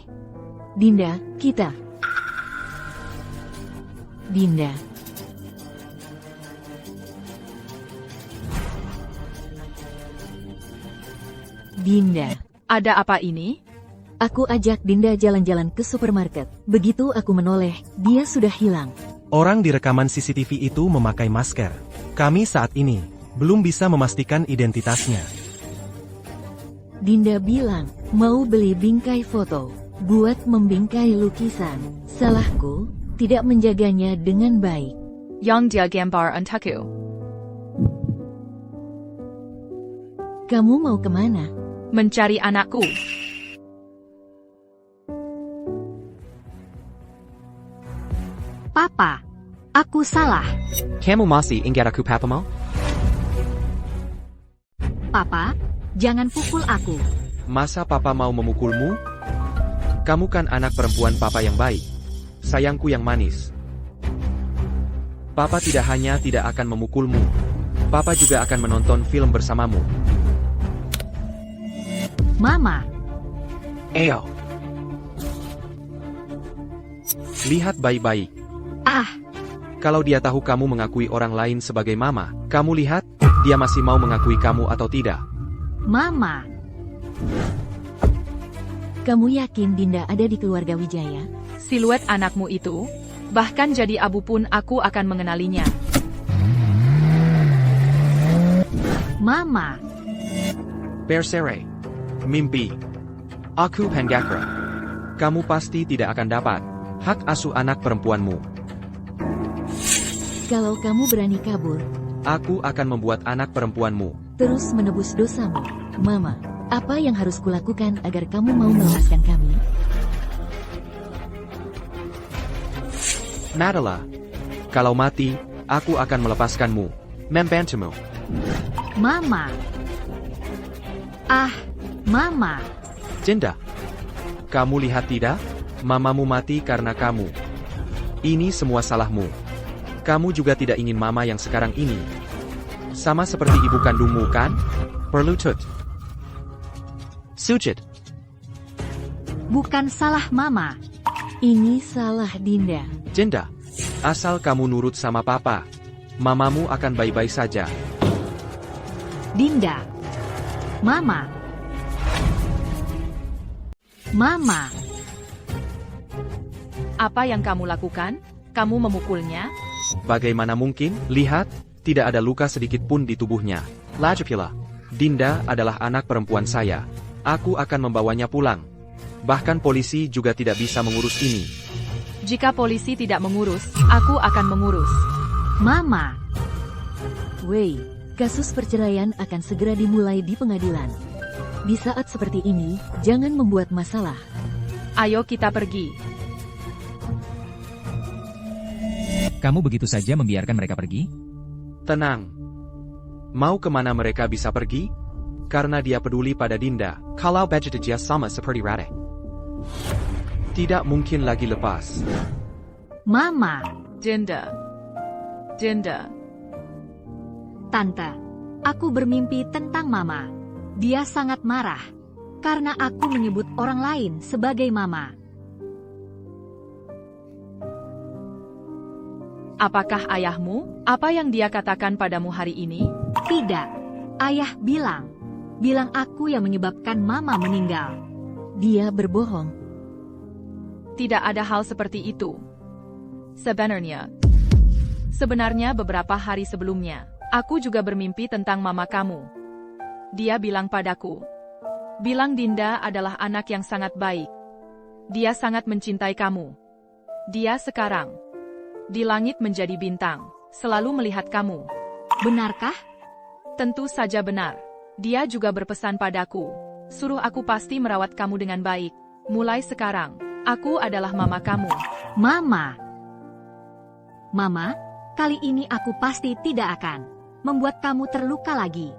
Dinda, kita. Dinda. Dinda. Ada apa ini? Aku ajak Dinda jalan-jalan ke supermarket. Begitu aku menoleh, dia sudah hilang. Orang di rekaman CCTV itu memakai masker. Kami saat ini belum bisa memastikan identitasnya. Dinda bilang, mau beli bingkai foto, buat membingkai lukisan. Salahku, tidak menjaganya dengan baik. Yang dia gambar untukku. Kamu mau kemana? Mencari anakku. Papa, aku salah. Kamu masih ingat aku papamu? Papa, jangan pukul aku. Masa papa mau memukulmu? Kamu kan anak perempuan papa yang baik. Sayangku yang manis. Papa tidak hanya tidak akan memukulmu. Papa juga akan menonton film bersamamu. Mama. Eyo. Lihat baik-baik. Ah. Kalau dia tahu kamu mengakui orang lain sebagai mama, kamu lihat, dia masih mau mengakui kamu atau tidak. Mama. Kamu yakin Dinda ada di keluarga Wijaya? Siluet anakmu itu, bahkan jadi abu pun aku akan mengenalinya. Mama. Persere. Mimpi. Aku Pangakra. Kamu pasti tidak akan dapat hak asuh anak perempuanmu. Kalau kamu berani kabur, aku akan membuat anak perempuanmu terus menebus dosamu. Mama, apa yang harus kulakukan agar kamu mau melepaskan kami? Nadalah. Kalau mati, aku akan melepaskanmu. Membantumu. Mama. Ah, Mama. Dinda. Kamu lihat tidak? Mamamu mati karena kamu. Ini semua salahmu. Kamu juga tidak ingin mama yang sekarang ini. Sama seperti ibu kandungmu kan? Perlu tut. Sujud. Bukan salah Mama. Ini salah Dinda. Dinda. Asal kamu nurut sama papa, mamamu akan baik-baik saja. Dinda. Mama. Mama. Apa yang kamu lakukan? Kamu memukulnya? Bagaimana mungkin? Lihat, tidak ada luka sedikit pun di tubuhnya. Lagipula, Dinda adalah anak perempuan saya. Aku akan membawanya pulang. Bahkan polisi juga tidak bisa mengurus ini. Jika polisi tidak mengurus, aku akan mengurus. Mama, Wei, kasus perceraian akan segera dimulai di pengadilan. Di saat seperti ini, jangan membuat masalah. Ayo kita pergi. Kamu begitu saja membiarkan mereka pergi? Tenang. Mau kemana mereka bisa pergi? Karena dia peduli pada Dinda. Kalau budget dia sama seperti Radek. Tidak mungkin lagi lepas. Mama, Dinda. Dinda. Tante, aku bermimpi tentang Mama. Dia sangat marah karena aku menyebut orang lain sebagai Mama. Apakah ayahmu? Apa yang dia katakan padamu hari ini? Tidak, ayah bilang aku yang menyebabkan Mama meninggal. Dia berbohong. Tidak ada hal seperti itu. Sebenarnya beberapa hari sebelumnya, aku juga bermimpi tentang mama kamu. Dia bilang padaku, Dinda adalah anak yang sangat baik. Dia sangat mencintai kamu. Dia sekarang di langit menjadi bintang, selalu melihat kamu. Benarkah? Tentu saja benar. Dia juga berpesan padaku, suruh aku pasti merawat kamu dengan baik. Mulai sekarang, aku adalah mama kamu. Mama, kali ini aku pasti tidak akan membuat kamu terluka lagi.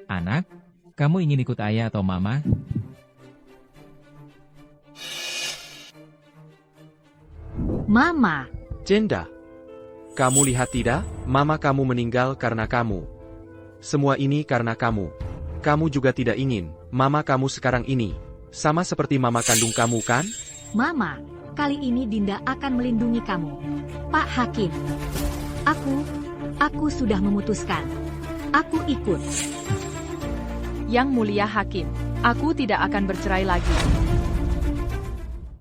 Anak, kamu ingin ikut ayah atau mama? Mama. Dinda. Kamu lihat tidak? Mama kamu meninggal karena kamu. Semua ini karena kamu. Kamu juga tidak ingin mama kamu sekarang ini sama seperti mama kandung kamu, kan? Mama, kali ini Dinda akan melindungi kamu. Pak Hakim, aku sudah memutuskan. Aku ikut. Yang mulia Hakim, aku tidak akan bercerai lagi.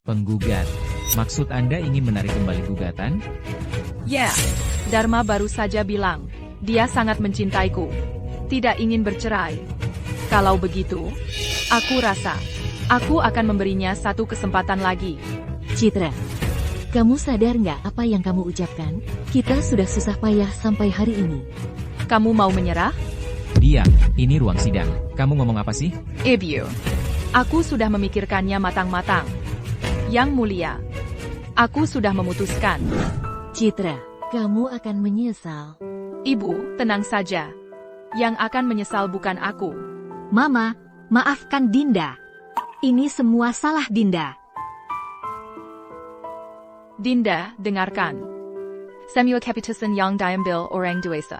Penggugat, maksud Anda ingin menarik kembali gugatan? Ya, Dharma baru saja bilang, dia sangat mencintaiku. Tidak ingin bercerai. Kalau begitu, aku rasa, aku akan memberinya satu kesempatan lagi. Citra, kamu sadar nggak apa yang kamu ucapkan? Kita sudah susah payah sampai hari ini. Kamu mau menyerah? Diam, ini ruang sidang. Kamu ngomong apa sih? Ibu, aku sudah memikirkannya matang-matang. Yang mulia, aku sudah memutuskan. Citra, kamu akan menyesal. Ibu, tenang saja. Yang akan menyesal bukan aku. Mama, maafkan Dinda. Ini semua salah Dinda. Dinda, dengarkan. Samuel Kapitasan yang diambil orang dewasa.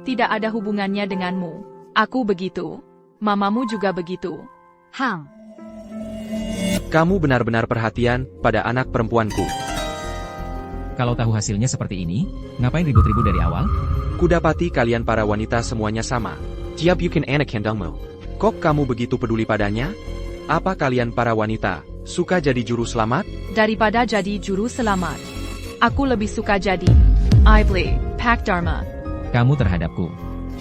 Tidak ada hubungannya denganmu. Aku begitu. Mamamu juga begitu. Kamu benar-benar perhatian pada anak perempuanku. Kalau tahu hasilnya seperti ini, ngapain ribut-ribut dari awal? Kudapati kalian para wanita semuanya sama. Jika bukan anak kandungmu. Kok kamu begitu peduli padanya? Apa kalian para wanita suka jadi juru selamat? Daripada jadi juru selamat, aku lebih suka jadi Ibli, Pak Dharma. Kamu terhadapku.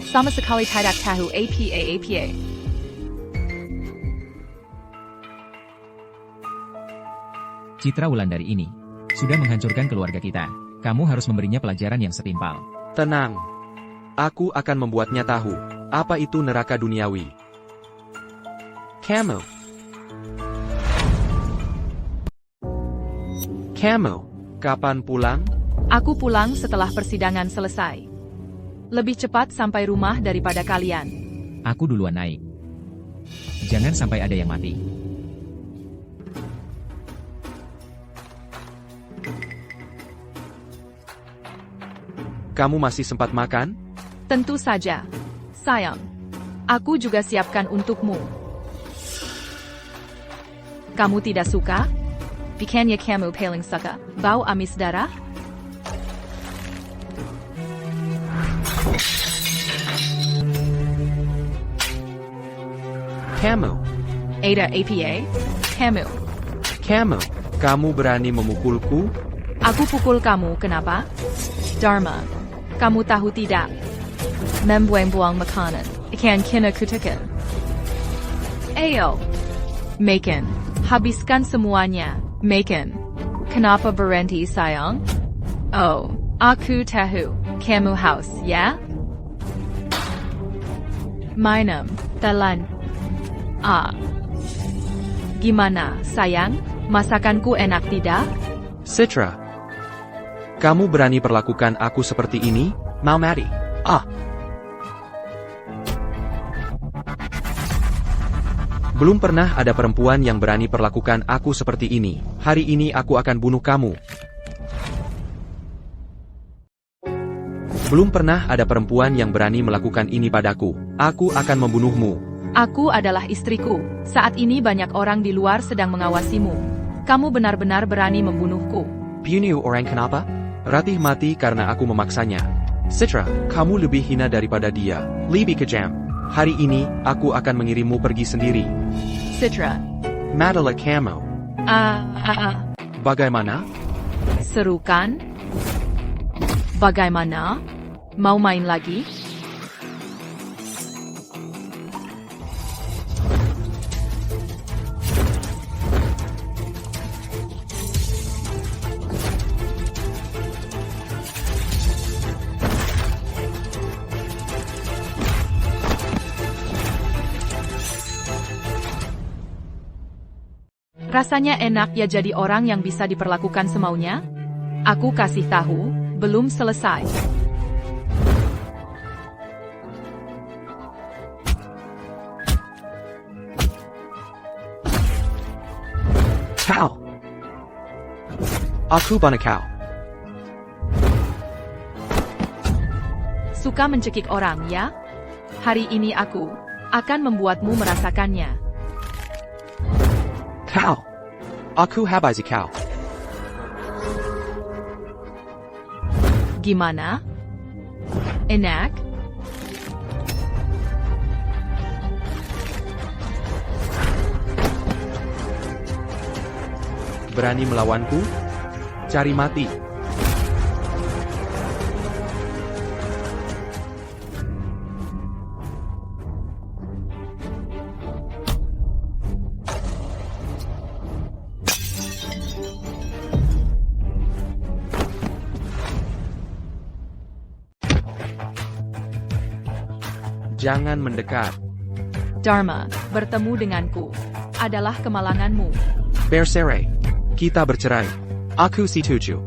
Sama sekali tidak tahu apa. Citra Wulandari ini sudah menghancurkan keluarga kita. Kamu harus memberinya pelajaran yang setimpal. Tenang. Aku akan membuatnya tahu apa itu neraka duniawi. Kamu, kapan pulang? Aku pulang setelah persidangan selesai. Lebih cepat sampai rumah daripada kalian. Aku duluan naik. Jangan sampai ada yang mati. Kamu masih sempat makan? Tentu saja. Sayang. Aku juga siapkan untukmu. Kamu tidak suka? Bukannya kamu paling suka bau amis darah? Kamu. Ada apa? Kamu berani memukulku? Aku pukul kamu, kenapa? Dharma, kamu tahu tidak? membuang-buang makanan, ikan kina kutakan. Ayo. Makan. Habiskan semuanya, makan. Kenapa berhenti sayang? Oh, aku tahu, kamu haus, ya? Minum, telan. Gimana, sayang? Masakanku enak tidak? Citra. Kamu berani perlakukan aku seperti ini? Mau mati? Belum pernah ada perempuan yang berani perlakukan aku seperti ini. Hari ini aku akan bunuh kamu. Belum pernah ada perempuan yang berani melakukan ini padaku. Aku akan membunuhmu. Aku adalah istriku. Saat ini banyak orang di luar sedang mengawasimu. Kamu benar-benar berani membunuhku. Bunuh orang kenapa? Ratih mati karena aku memaksanya. Citra, kamu lebih hina daripada dia. Lebih kejam. Hari ini, aku akan mengirimmu pergi sendiri. Citra. Masalah kamu. Bagaimana? Seru kan? Bagaimana? Mau main lagi? Rasanya enak ya jadi orang yang bisa diperlakukan semaunya? Aku kasih tahu, belum selesai. Kau. Aku banyak kau. Suka mencekik orang, ya? Hari ini aku akan membuatmu merasakannya. Kau. Aku habisi kau. Gimana? Enak? Berani melawanku? Cari mati. Jangan mendekat. Dharma, bertemu denganku adalah kemalanganmu. Bercerai. Kita bercerai. Aku setuju.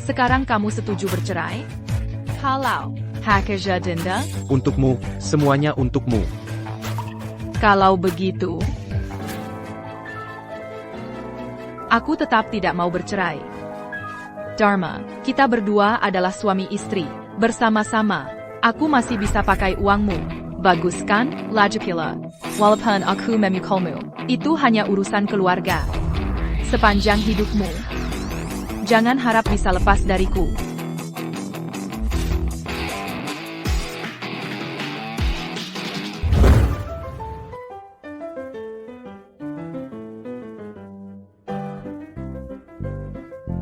Sekarang kamu setuju bercerai? Halau, Hakerja Dinda? Untukmu, semuanya untukmu. Kalau begitu, aku tetap tidak mau bercerai. Dharma, kita berdua adalah suami istri, bersama-sama. Aku masih bisa pakai uangmu. Bagus kan, Lajapila? Walaupun aku memukulmu, itu hanya urusan keluarga. Sepanjang hidupmu, jangan harap bisa lepas dariku.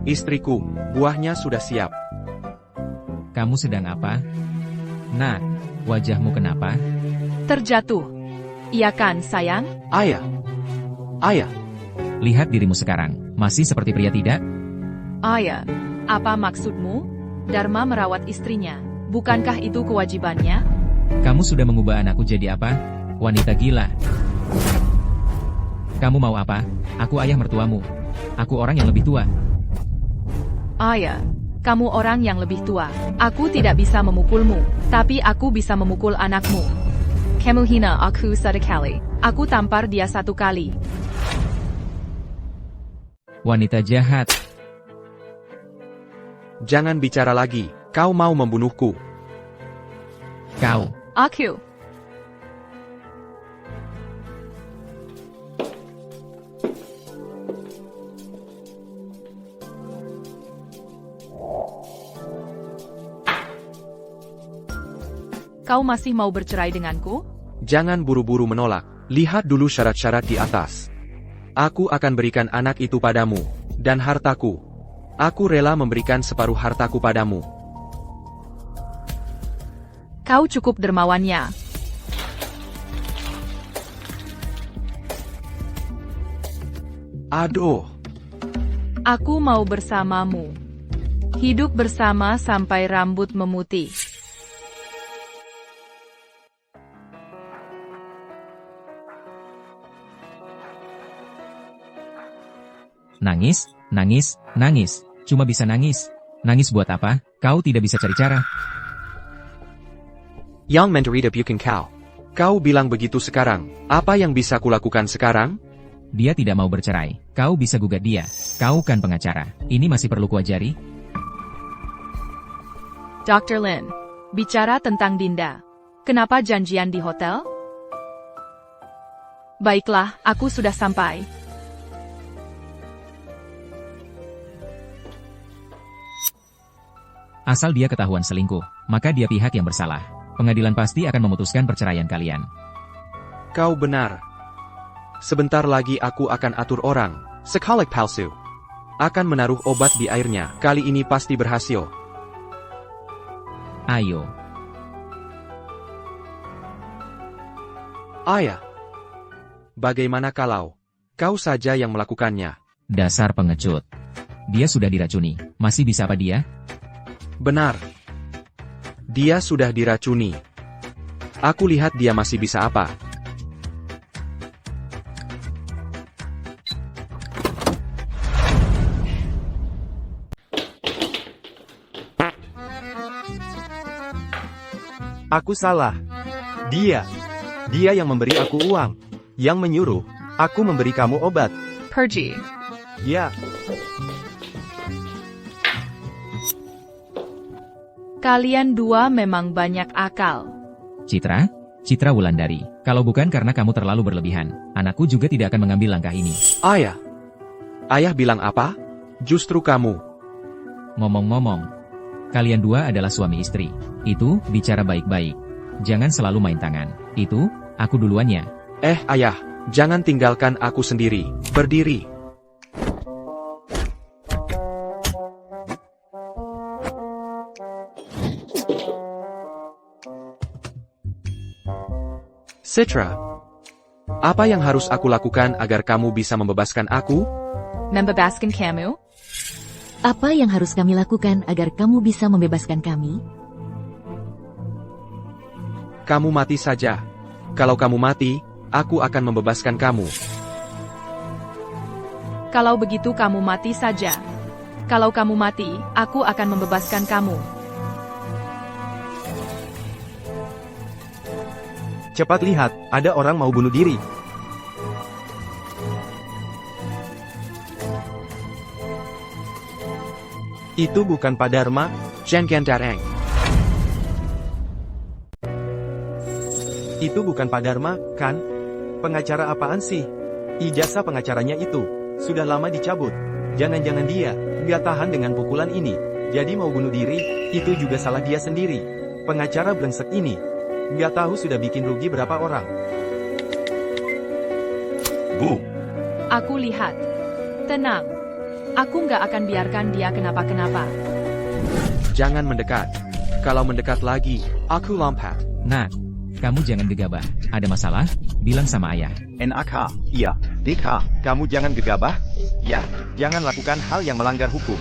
Istriku, buahnya sudah siap. Kamu sedang apa? Nak, wajahmu kenapa? Terjatuh. Iya kan, sayang? Ayah. Ayah. Lihat dirimu sekarang, masih seperti pria tidak? Ayah, apa maksudmu? Dharma merawat istrinya. Bukankah itu kewajibannya? Kamu sudah mengubah anakku jadi apa? Wanita gila. Kamu mau apa? Aku ayah mertuamu. Aku orang yang lebih tua. Ayah, kamu orang yang lebih tua. Aku tidak bisa memukulmu, tapi aku bisa memukul anakmu. Kamu hina aku satu kali. Aku tampar dia satu kali. Wanita jahat. Jangan bicara lagi. Kau mau membunuhku. Kau. Aku. Kau masih mau bercerai denganku? Jangan buru-buru menolak. Lihat dulu syarat-syarat di atas. Aku akan berikan anak itu padamu, dan hartaku. Aku rela memberikan separuh hartaku padamu. Kau cukup dermawannya. Aduh. Aku mau bersamamu. Hidup bersama sampai rambut memutih. Nangis, nangis, nangis. Cuma bisa nangis. Nangis buat apa? Kau tidak bisa cari cara. Yang menderita bukan kau. Kau bilang begitu sekarang. Apa yang bisa kulakukan sekarang? Dia tidak mau bercerai. Kau bisa gugat dia. Kau kan pengacara. Ini masih perlu kuajari? Dr. Lin, bicara tentang Dinda. Kenapa janjian di hotel? Baiklah, aku sudah sampai. Asal dia ketahuan selingkuh, maka dia pihak yang bersalah. Pengadilan pasti akan memutuskan perceraian kalian. Kau benar. Sebentar lagi aku akan atur orang, sekalik palsu. Akan menaruh obat di airnya, kali ini pasti berhasil. Ayo. Ayah. Bagaimana kalau kau saja yang melakukannya? Dasar pengecut. Dia sudah diracuni, masih bisa apa dia? Benar. Dia sudah diracuni. Aku lihat dia masih bisa apa. Aku salah. Dia yang memberi aku uang. Yang menyuruh aku memberi kamu obat. Pergi. Ya. Kalian dua memang banyak akal. Citra? Citra Wulandari. Kalau bukan karena kamu terlalu berlebihan, anakku juga tidak akan mengambil langkah ini. Ayah. Ayah bilang apa? Justru kamu. Ngomong-ngomong, kalian dua adalah suami istri. Itu, bicara baik-baik. Jangan selalu main tangan. Itu, aku duluannya. Ayah, jangan tinggalkan aku sendiri. Berdiri. Citra, apa yang harus aku lakukan agar kamu bisa membebaskan aku? Membebaskan kamu? Apa yang harus kami lakukan agar kamu bisa membebaskan kami? Kamu mati saja. Kalau kamu mati, aku akan membebaskan kamu. Kalau begitu kamu mati saja. Kalau kamu mati, aku akan membebaskan kamu. Cepat lihat, ada orang mau bunuh diri. Itu bukan Pak Dharma. Jangan dareng. Itu bukan Pak Dharma, kan? Pengacara apaan sih? Ijazah pengacaranya itu sudah lama dicabut. Jangan-jangan dia nggak tahan dengan pukulan ini. Jadi mau bunuh diri, itu juga salah dia sendiri. Pengacara brengsek ini nggak tahu sudah bikin rugi berapa orang. Bu. Aku lihat. Tenang. Aku nggak akan biarkan dia kenapa-kenapa. Jangan mendekat. Kalau mendekat lagi, aku lompat. Nah, kamu jangan gegabah. Ada masalah? Bilang sama ayah. NAK, iya. DK, kamu jangan gegabah. Ya, jangan lakukan hal yang melanggar hukum.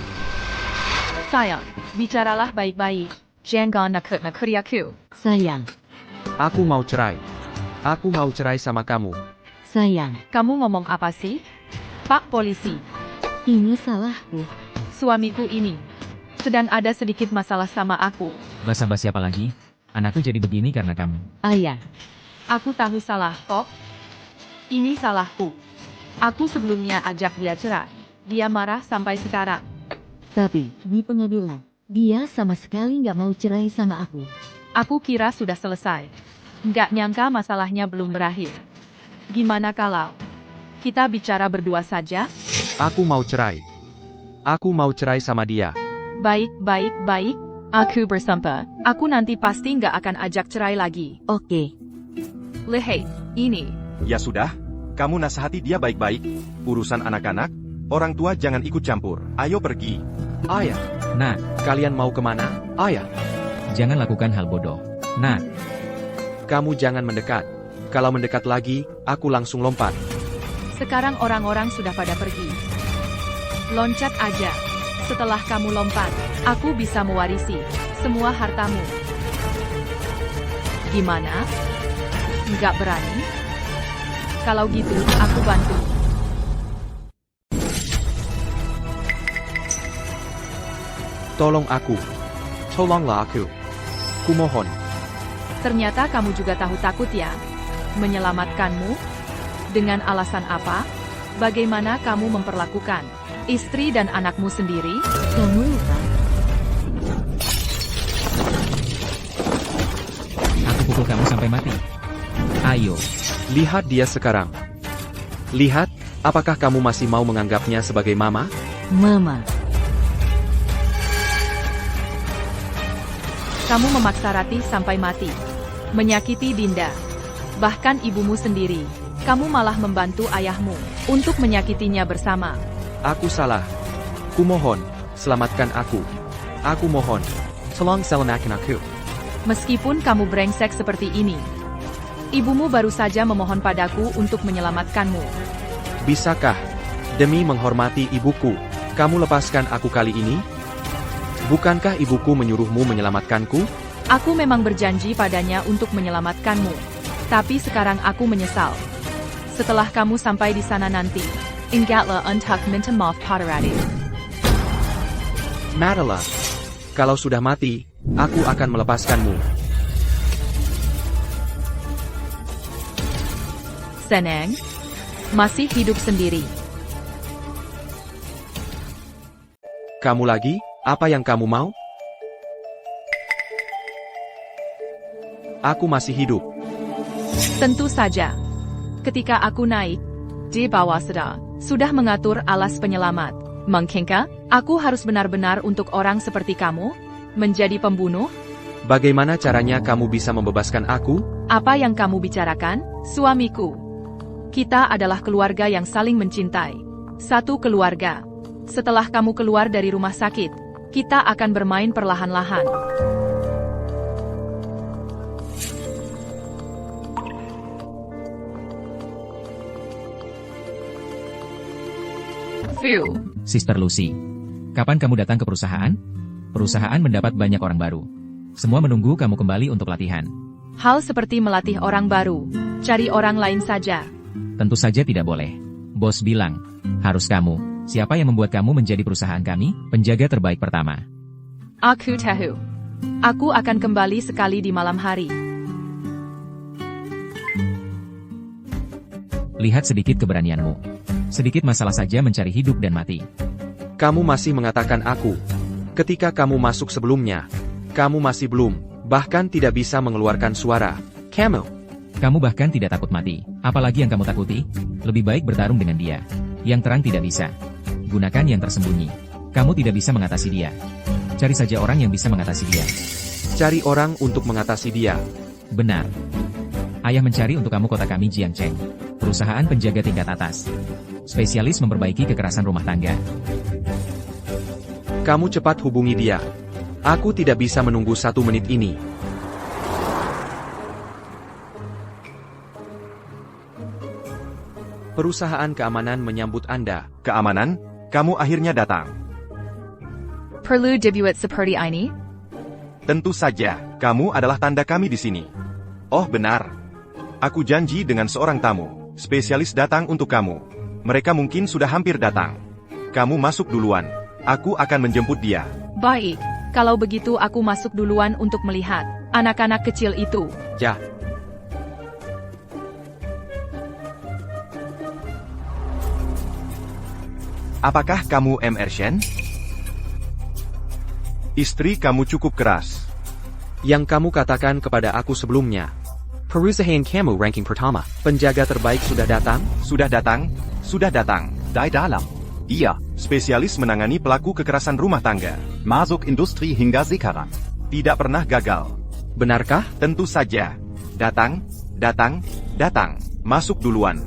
Sayang, bicaralah baik-baik. Jangan nakut-nakuti aku. Sayang, Aku mau cerai. Aku mau cerai sama kamu. sayang, Kamu ngomong apa sih? Pak Polisi, ini salahku. suamiku ini sedang ada sedikit masalah sama aku. Basa-basi apa lagi? Anakku jadi begini karena kamu. Ayah, Aku tahu salah kok. Ini salahku. Aku sebelumnya ajak dia cerai. Dia marah sampai sekarang. tapi di pengadilan, dia sama sekali nggak mau cerai sama aku. Aku kira sudah selesai. Nggak nyangka masalahnya belum berakhir. Gimana kalau kita bicara berdua saja? Aku mau cerai. Aku mau cerai sama dia. Baik, baik, baik. Aku bersumpah, aku nanti pasti nggak akan ajak cerai lagi. Oke. Lihat, ini. Ya sudah, kamu nasihati dia baik-baik. Urusan anak-anak, orang tua jangan ikut campur. Ayo pergi. Ayah. Nah, Kalian mau kemana? Ayah. jangan lakukan hal bodoh. Nah, Kamu jangan mendekat. Kalau mendekat lagi, aku langsung lompat. Sekarang orang-orang sudah pada pergi. Loncat aja. Setelah kamu lompat, aku bisa mewarisi semua hartamu. Gimana? Nggak berani? Kalau gitu, aku bantu. Tolong aku. Tolonglah aku. Kumohon. Ternyata kamu juga tahu takut ya? Menyelamatkanmu? Dengan alasan apa? Bagaimana kamu memperlakukan istri dan anakmu sendiri? Kamu lupa. aku pukul kamu sampai mati. Ayo, Lihat dia sekarang. Lihat, apakah kamu masih mau menganggapnya sebagai mama? Mama. Kamu memaksa Ratih sampai mati. Menyakiti Dinda. Bahkan ibumu sendiri. Kamu malah membantu ayahmu untuk menyakitinya bersama. Aku salah. Kumohon, selamatkan aku. Aku mohon. Tolong selamatkan aku. Meskipun kamu brengsek seperti ini, ibumu baru saja memohon padaku untuk menyelamatkanmu. Bisakah? Demi menghormati ibuku, kamu lepaskan aku kali ini? Bukankah ibuku menyuruhmu menyelamatkanku? Aku memang berjanji padanya untuk menyelamatkanmu. Tapi sekarang aku menyesal. Setelah kamu sampai di sana nanti, ingatlah untuk minta maaf pada Ratih. Matalah. Kalau sudah mati, aku akan melepaskanmu. Seneng? Masih hidup sendiri. Kamu lagi? Apa yang kamu mau? Aku masih hidup. Tentu saja. Ketika aku naik, di bawah sudah mengatur alas penyelamat. Mungkinkah aku harus benar-benar untuk orang seperti kamu? Menjadi pembunuh? Bagaimana caranya kamu bisa membebaskan aku? Apa yang kamu bicarakan, suamiku? Kita adalah keluarga yang saling mencintai. Satu keluarga. Setelah kamu keluar dari rumah sakit, kita akan bermain perlahan-lahan. Sister Lucy. Kapan kamu datang ke perusahaan? Perusahaan mendapat banyak orang baru. Semua menunggu kamu kembali untuk latihan. Hal seperti melatih orang baru. Cari orang lain saja. Tentu saja tidak boleh. Bos bilang, harus kamu. Siapa yang membuat kamu menjadi perusahaan kami? Penjaga terbaik pertama. Aku tahu. Aku akan kembali sekali di malam hari. Lihat sedikit keberanianmu. Sedikit masalah saja mencari hidup dan mati. Kamu masih mengatakan aku. Ketika kamu masuk sebelumnya, kamu masih belum, bahkan tidak bisa mengeluarkan suara. Kamu bahkan tidak takut mati. Apalagi yang kamu takuti? Lebih baik bertarung dengan dia. Yang terang tidak bisa. Gunakan yang tersembunyi. Kamu tidak bisa mengatasi dia. Cari saja orang yang bisa mengatasi dia. Cari orang untuk mengatasi dia. Benar. Ayah mencari untuk kamu kota kami Jiangcheng. Perusahaan penjaga tingkat atas. Spesialis memperbaiki kekerasan rumah tangga. Kamu cepat hubungi dia. Aku tidak bisa menunggu 1 menit ini. Perusahaan keamanan menyambut Anda. Keamanan? Kamu akhirnya datang. Perlu dibuat seperti ini? Tentu saja, kamu adalah tanda kami di sini. Oh benar. Aku janji dengan seorang tamu. Spesialis datang untuk kamu. Mereka mungkin sudah hampir datang. Kamu masuk duluan. Aku akan menjemput dia. Baik. Kalau begitu aku masuk duluan untuk melihat anak-anak kecil itu. Ya. Apakah kamu Mr. Shen? Istri kamu cukup keras. Yang kamu katakan kepada aku sebelumnya. Perusahaan kamu ranking pertama. Penjaga terbaik sudah datang? Sudah datang? Sudah datang. Di dalam. Iya. Spesialis menangani pelaku kekerasan rumah tangga. Masuk industri hingga sekarang. Tidak pernah gagal. Benarkah? Tentu saja. Datang, datang, datang. Masuk duluan.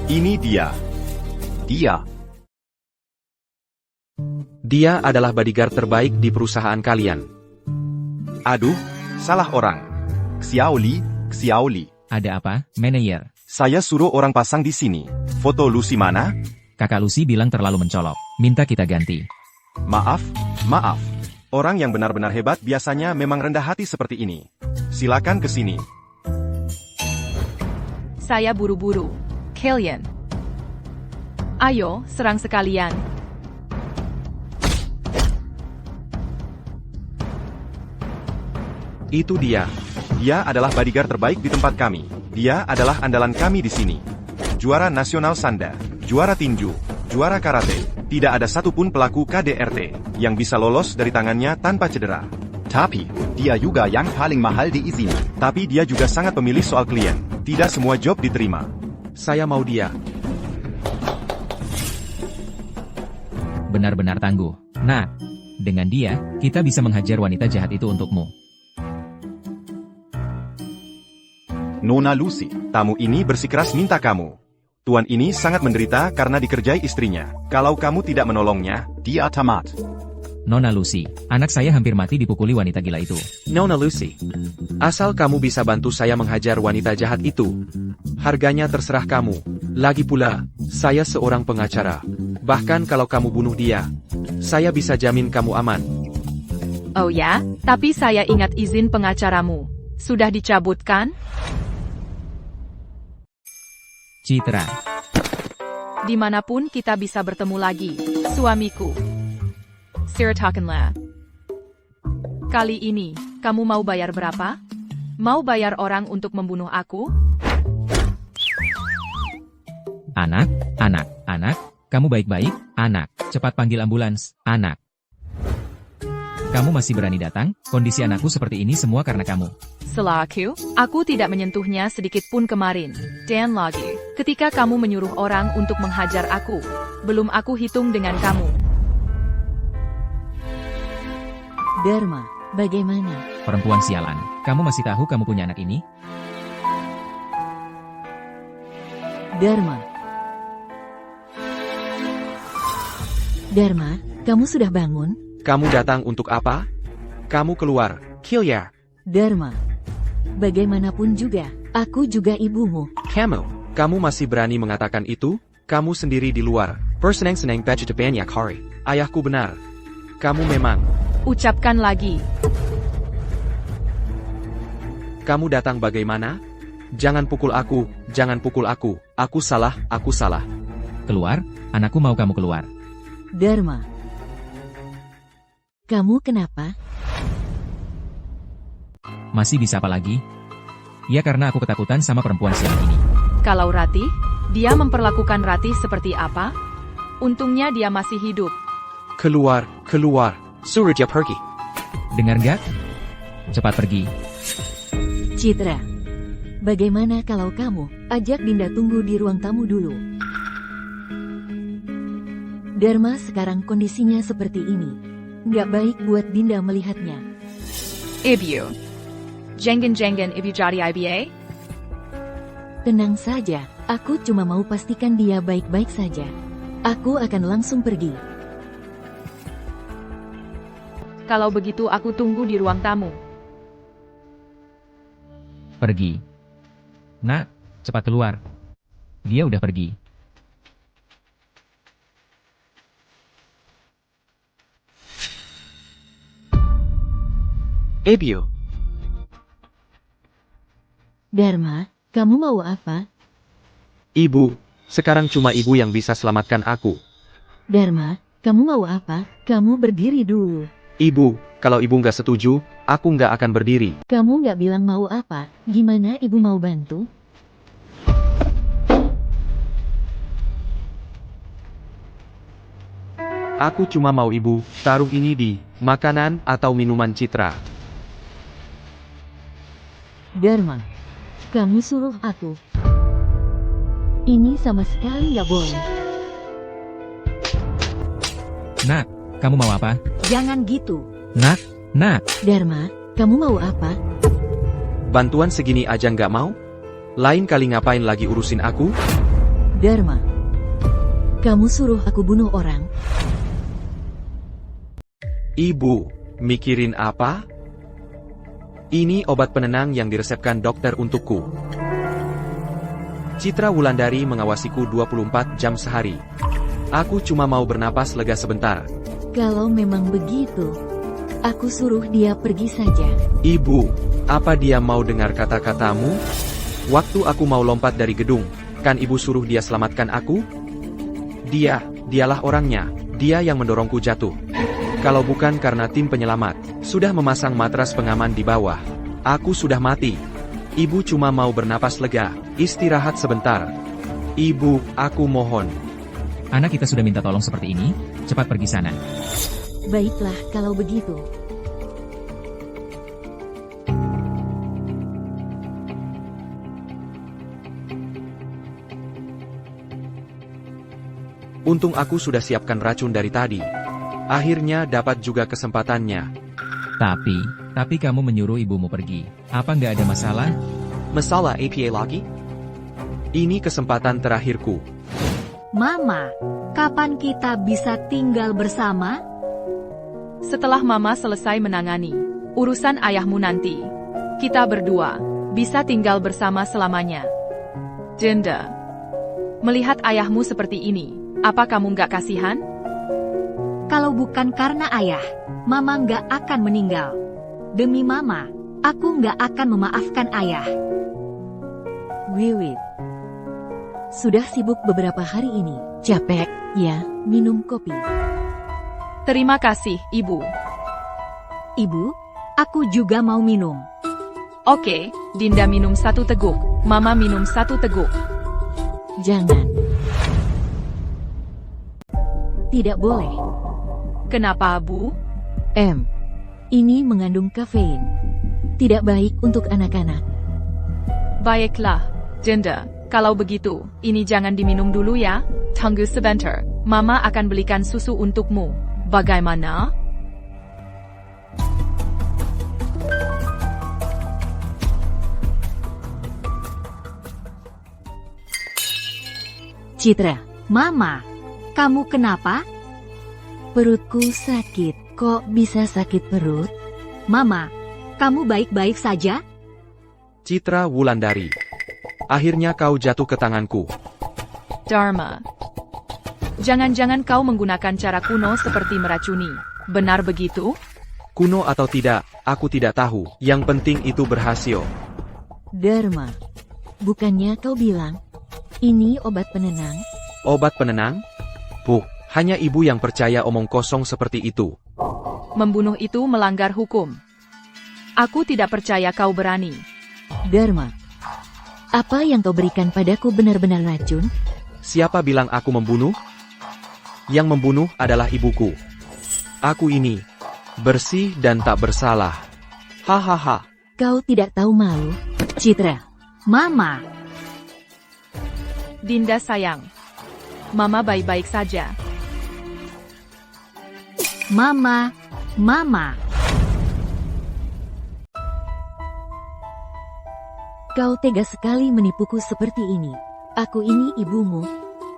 Ini dia. Dia. Dia adalah bodyguard terbaik di perusahaan kalian. Aduh, salah orang. Xiaoli, Xiaoli. Ada apa, manajer? Saya suruh orang pasang di sini. Foto Lucy mana? Kakak Lucy bilang terlalu mencolok. Minta kita ganti. Maaf, maaf. Orang yang benar-benar hebat biasanya memang rendah hati seperti ini. Silakan ke sini. Saya buru-buru. Kalian. Ayo, serang sekalian. Itu dia. Dia adalah bodyguard terbaik di tempat kami. Dia adalah andalan kami di sini. Juara nasional sanda, juara tinju, juara karate. Tidak ada satupun pelaku KDRT yang bisa lolos dari tangannya tanpa cedera. Tapi, dia juga yang paling mahal di sini. Tapi dia juga sangat pemilih soal klien. Tidak semua job diterima. Saya mau dia. Benar-benar tangguh. Nah, dengan dia, kita bisa menghajar wanita jahat itu untukmu. Nona Lucy. Tamu ini bersikeras minta kamu. Tuan ini sangat menderita karena dikerjai istrinya. Kalau kamu tidak menolongnya, dia tamat. Nona Lucy, anak saya hampir mati dipukuli wanita gila itu. Nona Lucy, asal kamu bisa bantu saya menghajar wanita jahat itu, harganya terserah kamu. Lagi pula, saya seorang pengacara. Bahkan kalau kamu bunuh dia, saya bisa jamin kamu aman. Oh ya, tapi saya ingat izin pengacaramu. Sudah dicabut kan? Citra. Dimanapun kita bisa bertemu lagi, suamiku. Siratakanlah. Kali ini, kamu mau bayar berapa? Mau bayar orang untuk membunuh aku? Anak, kamu baik-baik? Anak, cepat panggil ambulans, anak. Kamu masih berani datang? Kondisi anakku seperti ini semua karena kamu. Selaku, aku tidak menyentuhnya sedikit pun kemarin. Dan lagi, ketika kamu menyuruh orang untuk menghajar aku, belum aku hitung dengan kamu. Dharma, bagaimana? Perempuan sialan, kamu masih tahu kamu punya anak ini? Dharma. Dharma, kamu sudah bangun? Kamu datang untuk apa? Kamu keluar, Kilya. Dharma. Bagaimanapun juga, aku juga ibumu. Kamu masih berani mengatakan itu? Kamu sendiri di luar. Bersenang-senang baju depannya Kari. Ayahku benar. Kamu memang. Ucapkan lagi. Kamu datang bagaimana? Jangan pukul aku, jangan pukul aku. Aku salah, aku salah. Keluar, anakku mau kamu keluar. Dharma. Kamu kenapa? Masih bisa apa lagi? Ya karena aku ketakutan sama perempuan sialan ini. Kalau Ratih, dia memperlakukan Ratih seperti apa? Untungnya dia masih hidup. Keluar, keluar. Suruh dia pergi. Dengar gak? Cepat pergi. Citra. Bagaimana kalau kamu ajak Dinda tunggu di ruang tamu dulu? Dharma sekarang kondisinya seperti ini. Nggak baik buat Dinda melihatnya. Ibu. Jangan ibu jadi IBA? Tenang saja, aku cuma mau pastikan dia baik-baik saja. Aku akan langsung pergi. Kalau begitu aku tunggu di ruang tamu. Pergi. Nak, cepat keluar. Dia udah pergi. Ibu. Dharma, kamu mau apa? Ibu, sekarang cuma ibu yang bisa selamatkan aku. Dharma, kamu mau apa? Kamu berdiri dulu. Ibu, kalau ibu nggak setuju, aku nggak akan berdiri. Kamu nggak bilang mau apa, gimana ibu mau bantu? Aku cuma mau ibu taruh ini di makanan atau minuman Citra. Dharma, kamu suruh aku. Ini sama sekali nggak boleh. Nak, kamu mau apa? Jangan gitu. Nak. Dharma, kamu mau apa? Bantuan segini aja nggak mau? Lain kali ngapain lagi urusin aku? Dharma, kamu suruh aku bunuh orang. Ibu, mikirin apa? Ini obat penenang yang diresepkan dokter untukku. Citra Wulandari mengawasiku 24 jam sehari. Aku cuma mau bernapas lega sebentar. Kalau memang begitu, aku suruh dia pergi saja. Ibu, apa dia mau dengar kata-katamu? Waktu aku mau lompat dari gedung, kan ibu suruh dia selamatkan aku? Dialah orangnya. Dia yang mendorongku jatuh. Kalau bukan karena tim penyelamat, sudah memasang matras pengaman di bawah, aku sudah mati. Ibu cuma mau bernapas lega, istirahat sebentar. Ibu, aku mohon. Anak kita sudah minta tolong seperti ini, cepat pergi sana. Baiklah kalau begitu. Untung aku sudah siapkan racun dari tadi. Akhirnya dapat juga kesempatannya. Tapi kamu menyuruh ibumu pergi. Apa nggak ada masalah? Masalah APA lagi? Ini kesempatan terakhirku. Mama, kapan kita bisa tinggal bersama? Setelah Mama selesai menangani urusan ayahmu nanti, kita berdua bisa tinggal bersama selamanya. Jenda, melihat ayahmu seperti ini, apa kamu nggak kasihan? Kalau bukan karena ayah, Mama nggak akan meninggal. Demi Mama, aku nggak akan memaafkan ayah. Wiwit. Sudah sibuk beberapa hari ini. Capek, ya, minum kopi. Terima kasih, Ibu. Ibu, aku juga mau minum. Oke, Dinda minum 1 teguk, Mama minum 1 teguk. Jangan. Tidak boleh. Kenapa, Bu? Ini mengandung kafein. Tidak baik untuk anak-anak. Baiklah, Dinda. Kalau begitu, ini jangan diminum dulu ya. Tunggu sebentar, Mama akan belikan susu untukmu. Bagaimana? Citra, Mama, kamu kenapa? perutku sakit. Kok bisa sakit perut? Mama, kamu baik-baik saja? Citra Wulandari. Akhirnya kau jatuh ke tanganku. Dharma. Jangan-jangan kau menggunakan cara kuno seperti meracuni. Benar begitu? Kuno atau tidak, aku tidak tahu. Yang penting itu berhasil. Dharma, bukannya kau bilang ini obat penenang? Obat penenang? Puh, hanya ibu yang percaya omong kosong seperti itu. Membunuh itu melanggar hukum. Aku tidak percaya kau berani. Dharma, apa yang kau berikan padaku benar-benar racun? Siapa bilang aku membunuh? Yang membunuh adalah ibuku. Aku ini bersih dan tak bersalah. Hahaha. Kau tidak tahu malu, Citra. Mama. Dinda sayang. Mama baik-baik saja. Mama. Kau tega sekali menipuku seperti ini. Aku ini ibumu.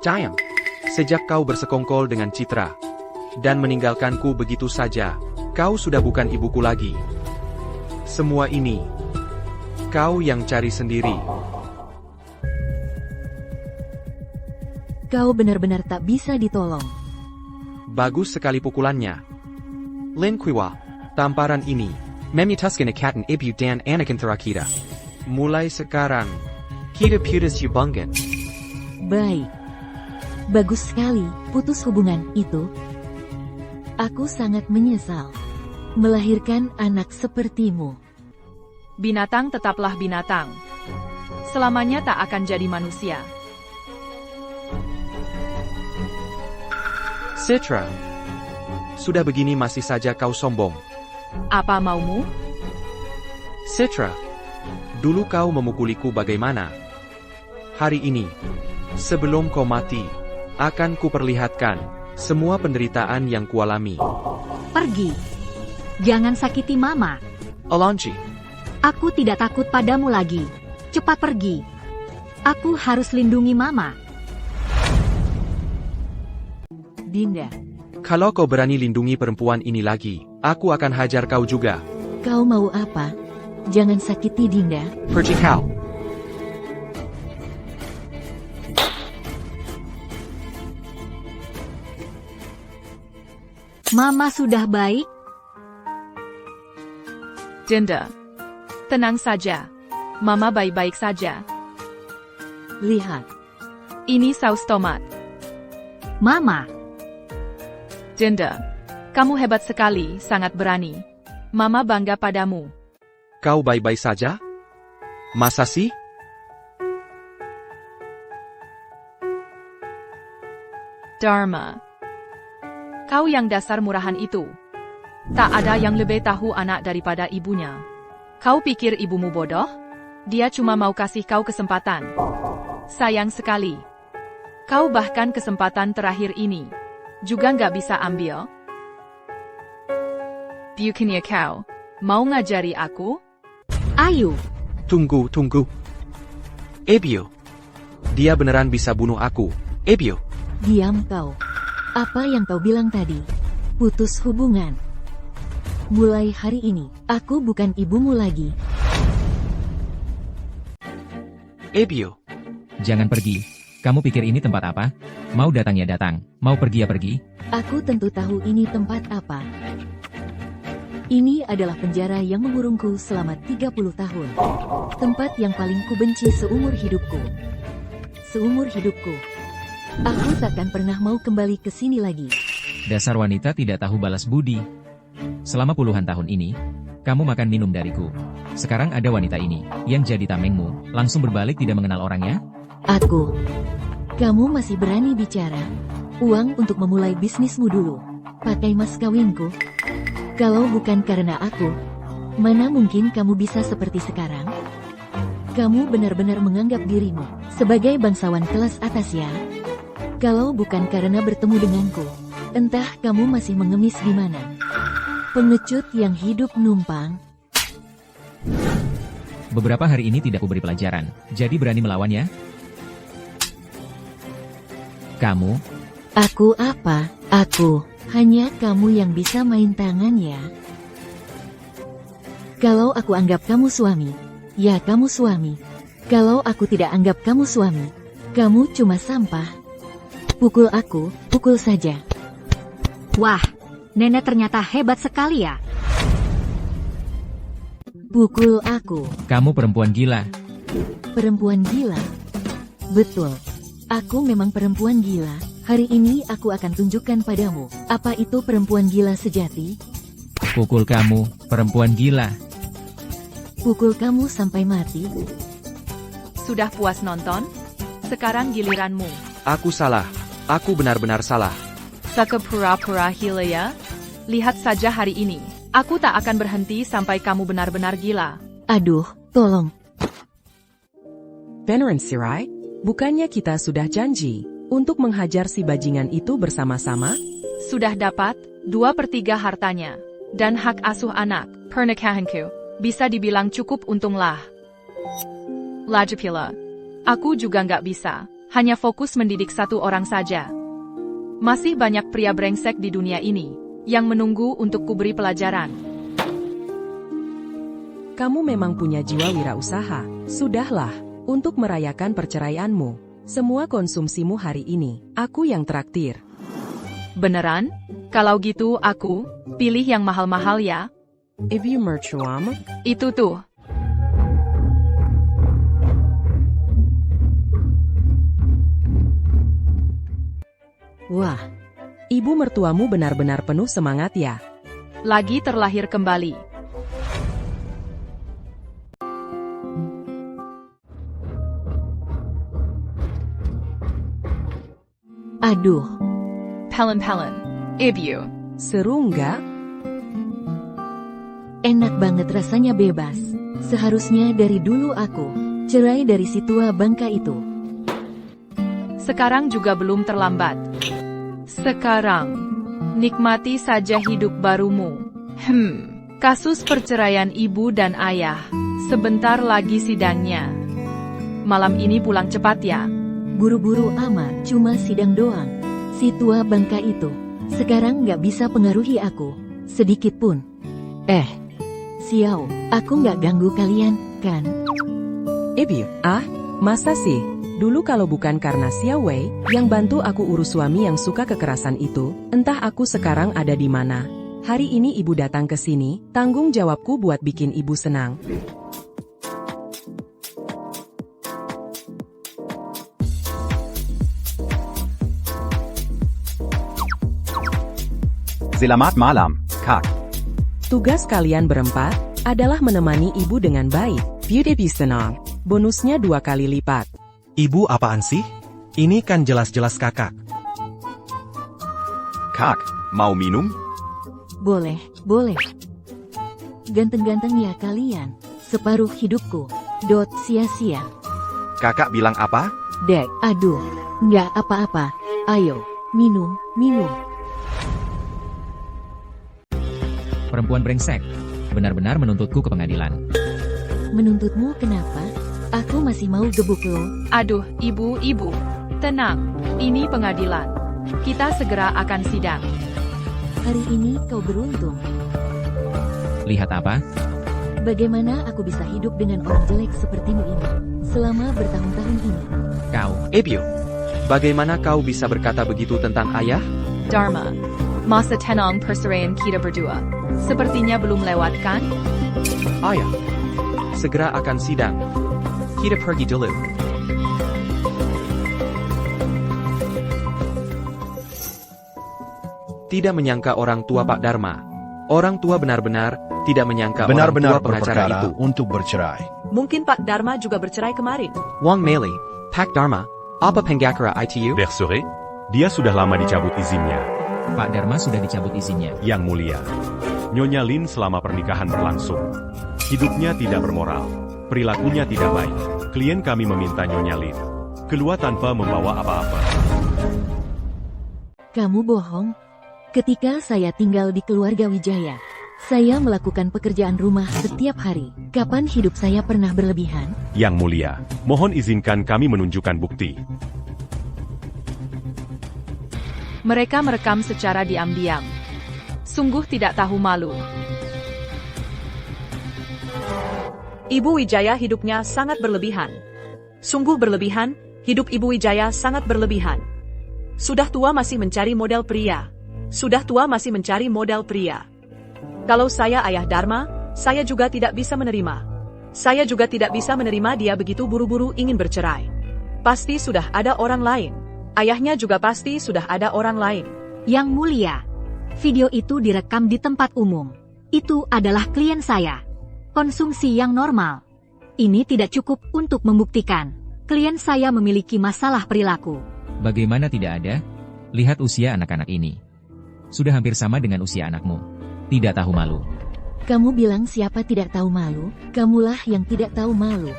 Sayang, sejak kau bersekongkol dengan Citra dan meninggalkanku begitu saja, kau sudah bukan ibuku lagi. Semua ini kau yang cari sendiri. Kau benar-benar tak bisa ditolong. Bagus sekali pukulannya. Lin Kuiwa, tamparan ini memutuskan ikatan ibu dan anak terakira. Mulai sekarang, kita putus hubungan. Baik. Bagus sekali, putus hubungan itu. Aku sangat menyesal melahirkan anak sepertimu. Binatang tetaplah binatang. Selamanya tak akan jadi manusia. Citra, sudah begini masih saja kau sombong. Apa maumu? Citra, dulu kau memukuliku bagaimana? Hari ini, sebelum kau mati, akan kuperlihatkan semua penderitaan yang kualami. Pergi. Jangan sakiti Mama. Alonji. Aku tidak takut padamu lagi. Cepat pergi. Aku harus lindungi Mama. Dinda, Kalau kau berani lindungi perempuan ini lagi, aku akan hajar kau juga. Kau mau apa? Jangan sakiti Dinda. Pergi kau. Mama sudah baik? Dinda. Tenang saja. Mama baik-baik saja. Lihat. Ini saus tomat. Mama. Dinda. Kamu hebat sekali, sangat berani. Mama bangga padamu. Kau baik-baik saja? Masa sih? Dharma. Kau yang dasar murahan itu. Tak ada yang lebih tahu anak daripada ibunya. Kau pikir ibumu bodoh? Dia cuma mau kasih kau kesempatan. Sayang sekali. Kau bahkan kesempatan terakhir ini juga nggak bisa ambil. Bukannya kau mau ngajari aku? Ayo. Tunggu. Ebio. Dia beneran bisa bunuh aku. Ebio. Diam kau. Apa yang kau bilang tadi? Putus hubungan. Mulai hari ini, aku bukan ibumu lagi. Ebio. Jangan pergi. Kamu pikir ini tempat apa? Mau datang ya datang, mau pergi ya pergi. Aku tentu tahu ini tempat apa. Ini adalah penjara yang mengurungku selama 30 tahun. Tempat yang paling kubenci seumur hidupku. Seumur hidupku. Aku takkan pernah mau kembali ke sini lagi. Dasar wanita tidak tahu balas budi. Selama puluhan tahun ini, kamu makan minum dariku. Sekarang ada wanita ini, yang jadi tamengmu, langsung berbalik tidak mengenal orangnya? Aku. Kamu masih berani bicara? Uang untuk memulai bisnismu dulu. Pakai mas kawinku. Kalau bukan karena aku, mana mungkin kamu bisa seperti sekarang? Kamu benar-benar menganggap dirimu sebagai bangsawan kelas atas ya? Kalau bukan karena bertemu denganku, entah kamu masih mengemis di mana. Pengecut yang hidup numpang. Beberapa hari ini tidak kuberi pelajaran, jadi berani melawannya? Kamu? Aku apa? Aku. Hanya kamu yang bisa main tangan ya. Kalau aku anggap kamu suami, ya kamu suami. Kalau aku tidak anggap kamu suami, kamu cuma sampah. Pukul aku, pukul saja. Wah, nenek ternyata hebat sekali ya. Pukul aku. Kamu perempuan gila. Perempuan gila? Betul. Aku memang perempuan gila. Hari ini aku akan tunjukkan padamu, apa itu perempuan gila sejati. Pukul kamu, perempuan gila. Pukul kamu sampai mati. Sudah puas nonton? Sekarang giliranmu. Aku salah. Aku benar-benar salah. Saka pura-pura gila ya? Lihat saja hari ini. Aku tak akan berhenti sampai kamu benar-benar gila. Aduh, tolong. Veneran Sirai, bukannya kita sudah janji untuk menghajar si bajingan itu bersama-sama? Sudah dapat 2/3 hartanya. Dan hak asuh anak, pernikahanku, bisa dibilang cukup untunglah. Lagipula, aku juga nggak bisa. Hanya fokus mendidik satu orang saja. Masih banyak pria brengsek di dunia ini yang menunggu untuk kuberi pelajaran. Kamu memang punya jiwa wirausaha. Sudahlah, untuk merayakan perceraianmu, semua konsumsimu hari ini, aku yang traktir. Beneran? Kalau gitu aku pilih yang mahal-mahal ya. If you mercuam, itu tuh. Wah, ibu mertuamu benar-benar penuh semangat ya. Lagi terlahir kembali. Aduh. Pelen-pelen. Ibu. Seru nggak? Enak banget rasanya bebas. Seharusnya dari dulu aku cerai dari si tua bangka itu. Sekarang juga belum terlambat. Sekarang, nikmati saja hidup barumu. Kasus perceraian ibu dan ayah. Sebentar lagi sidangnya. Malam ini pulang cepat ya. Buru-buru amat, cuma sidang doang. Si tua bangka itu Sekarang nggak bisa pengaruhi aku, sedikit pun. Xiao, aku nggak ganggu kalian, kan? Ibu, masa sih? Dulu kalau bukan karena Xiao Wei yang bantu aku urus suami yang suka kekerasan itu, entah aku sekarang ada di mana. Hari ini ibu datang ke sini, tanggung jawabku buat bikin ibu senang. Selamat malam, Kak. Tugas kalian berempat adalah menemani ibu dengan baik. Beauty senang. Bonusnya 2 kali lipat. Ibu apaan sih? Ini kan jelas-jelas kakak. Kak, mau minum? Boleh, boleh. Ganteng-ganteng ya kalian. Separuh hidupku. Sia-sia. Kakak bilang apa? Dek, aduh. Nggak apa-apa. Ayo, minum. Perempuan brengsek. Benar-benar menuntutku ke pengadilan. Menuntutmu kenapa? Aku masih mau gebuk lo. Aduh, ibu. Tenang, ini pengadilan. Kita segera akan sidang. Hari ini kau beruntung. Lihat apa? Bagaimana aku bisa hidup dengan orang jelek sepertimu ini selama bertahun-tahun ini? Kau. Ebio, bagaimana kau bisa berkata begitu tentang ayah? Dharma, masa tenang perceraian kita berdua. Sepertinya belum lewat kan? Ayah, segera akan sidang. Kita pergi dulu. Tidak menyangka orang tua Pak Dharma. Orang tua benar-benar tidak menyangka Benar-benar orang tua pengacara berperkara itu. untuk bercerai. Mungkin Pak Dharma juga bercerai kemarin. Wang Meli, Pak Dharma, apa penggakara ITU? Bercerai? Dia sudah lama dicabut izinnya. Pak Dharma sudah dicabut izinnya. Yang mulia. Nyonya Lin selama pernikahan berlangsung. Hidupnya tidak bermoral. Perilakunya tidak baik. Klien kami meminta Nyonya Lin keluar tanpa membawa apa-apa. Kamu bohong. Ketika saya tinggal di keluarga Wijaya, saya melakukan pekerjaan rumah setiap hari. Kapan hidup saya pernah berlebihan? Yang mulia, mohon izinkan kami menunjukkan bukti. Mereka merekam secara diam-diam. Sungguh tidak tahu malu. Ibu Wijaya hidupnya sangat berlebihan. Sungguh berlebihan, hidup Ibu Wijaya sangat berlebihan. Sudah tua masih mencari model pria. Kalau saya ayah Dharma, saya juga tidak bisa menerima. Saya juga tidak bisa menerima dia begitu buru-buru ingin bercerai. Pasti sudah ada orang lain. Ayahnya juga pasti sudah ada orang lain. Yang mulia, video itu direkam di tempat umum. Itu adalah klien saya. Konsumsi yang normal. Ini tidak cukup untuk membuktikan. Klien saya memiliki masalah perilaku. Bagaimana tidak ada? Lihat usia anak-anak ini. Sudah hampir sama dengan usia anakmu. Tidak tahu malu. Kamu bilang siapa tidak tahu malu? Kamulah yang tidak tahu malu.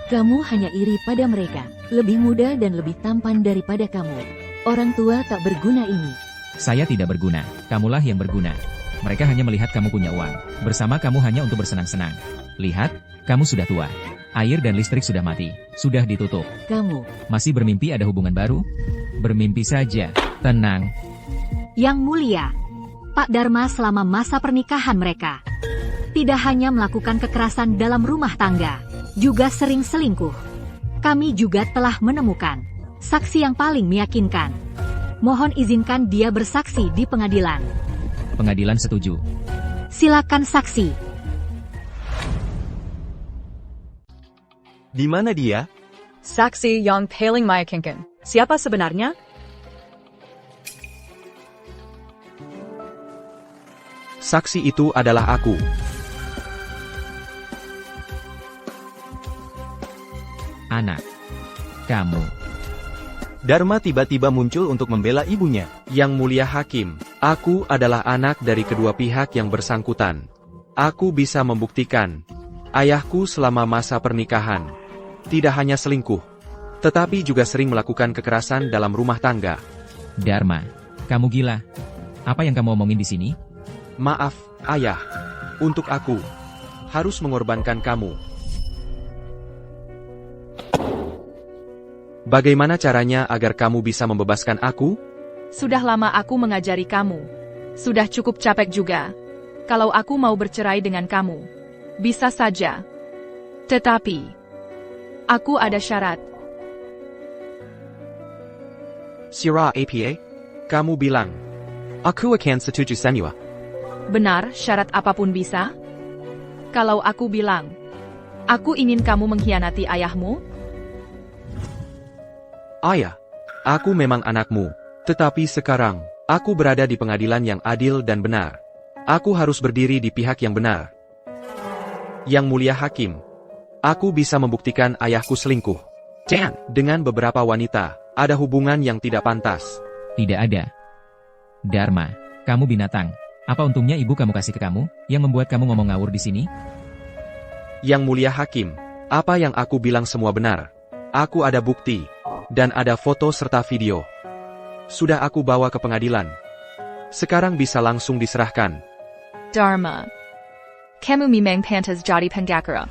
Kamu hanya iri pada mereka. Lebih muda dan lebih tampan daripada kamu. Orang tua tak berguna ini. Saya tidak berguna. Kamulah yang berguna. Mereka hanya melihat kamu punya uang. Bersama kamu hanya untuk bersenang-senang. Lihat, kamu sudah tua. Air dan listrik sudah mati. Sudah ditutup. Kamu masih bermimpi ada hubungan baru? Bermimpi saja. Tenang. Yang mulia, Pak Dharma selama masa pernikahan mereka tidak hanya melakukan kekerasan dalam rumah tangga, juga sering selingkuh. Kami juga telah menemukan saksi yang paling meyakinkan. Mohon izinkan dia bersaksi di pengadilan. Pengadilan setuju. Silakan saksi. Di mana dia? Saksi yang paling meyakinkan. Siapa sebenarnya? Saksi itu adalah aku. Anak. Kamu. Dharma tiba-tiba muncul untuk membela ibunya. Yang mulia hakim, aku adalah anak dari kedua pihak yang bersangkutan. Aku bisa membuktikan. Ayahku selama masa pernikahan tidak hanya selingkuh, tetapi juga sering melakukan kekerasan dalam rumah tangga. Dharma, kamu gila. Apa yang kamu omongin di sini? Maaf, ayah. Untuk aku, harus mengorbankan kamu. Bagaimana caranya agar kamu bisa membebaskan aku? Sudah lama aku mengajari kamu. Sudah cukup capek juga. Kalau aku mau bercerai dengan kamu, bisa saja. Tetapi, aku ada syarat. Sira APA? Kamu bilang, aku akan setuju semua. Benar, syarat apapun bisa? Kalau aku bilang, aku ingin kamu mengkhianati ayahmu? Ayah, aku memang anakmu. Tetapi sekarang, aku berada di pengadilan yang adil dan benar. Aku harus berdiri di pihak yang benar. Yang mulia hakim, aku bisa membuktikan ayahku selingkuh. Dan dengan beberapa wanita, ada hubungan yang tidak pantas. Tidak ada. Dharma, kamu binatang. Apa untungnya ibu kamu kasih ke kamu, yang membuat kamu ngomong ngawur di sini? Yang mulia hakim, apa yang aku bilang semua benar. Aku ada bukti, dan ada foto serta video. Sudah aku bawa ke pengadilan. Sekarang bisa langsung diserahkan. Dharma, kamu memang pantas jadi pengacara.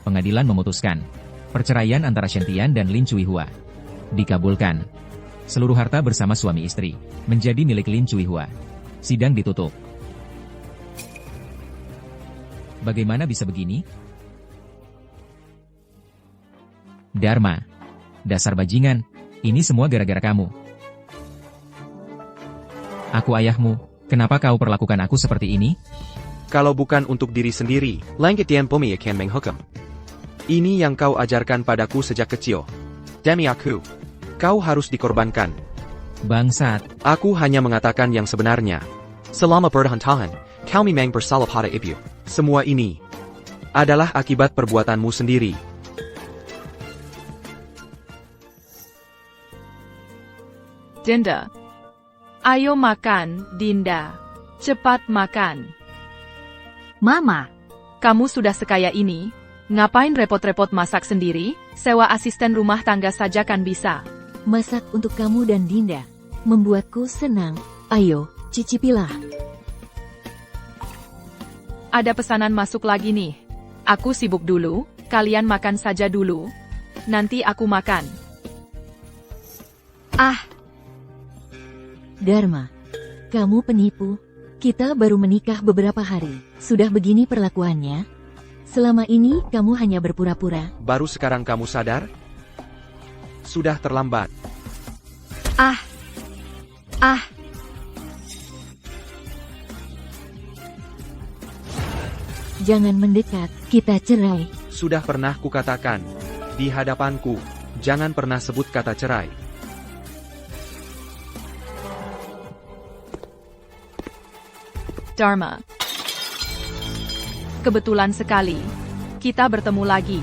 Pengadilan memutuskan. Perceraian antara Shen Tian dan Lin Cuihua dikabulkan. Seluruh harta bersama suami istri menjadi milik Lin Cuihua. Sidang ditutup. Bagaimana bisa begini? Dharma, dasar bajingan, ini semua gara-gara kamu. Aku ayahmu, kenapa kau perlakukan aku seperti ini? Kalau bukan untuk diri sendiri, langit yang bumi akan menghukum. Ini yang kau ajarkan padaku sejak kecil. Demi aku, kau harus dikorbankan. Bangsat. Aku hanya mengatakan yang sebenarnya. Selama bertahan-tahan, kau memang bersalah pada ibu. Semua ini adalah akibat perbuatanmu sendiri. Dinda. Ayo makan, Dinda. Cepat makan. Mama. Kamu sudah sekaya ini, ngapain repot-repot masak sendiri? Sewa asisten rumah tangga saja kan bisa. Masak untuk kamu dan Dinda membuatku senang. Ayo, cicipilah. Ada pesanan masuk lagi nih. Aku sibuk dulu, kalian makan saja dulu. Nanti aku makan. Dharma, kamu penipu. Kita baru menikah beberapa hari. Sudah begini perlakuannya? Selama ini kamu hanya berpura-pura. Baru sekarang kamu sadar? Sudah terlambat. Jangan mendekat, kita cerai. Sudah pernah kukatakan, di hadapanku, jangan pernah sebut kata cerai. Dharma. Kebetulan sekali, kita bertemu lagi.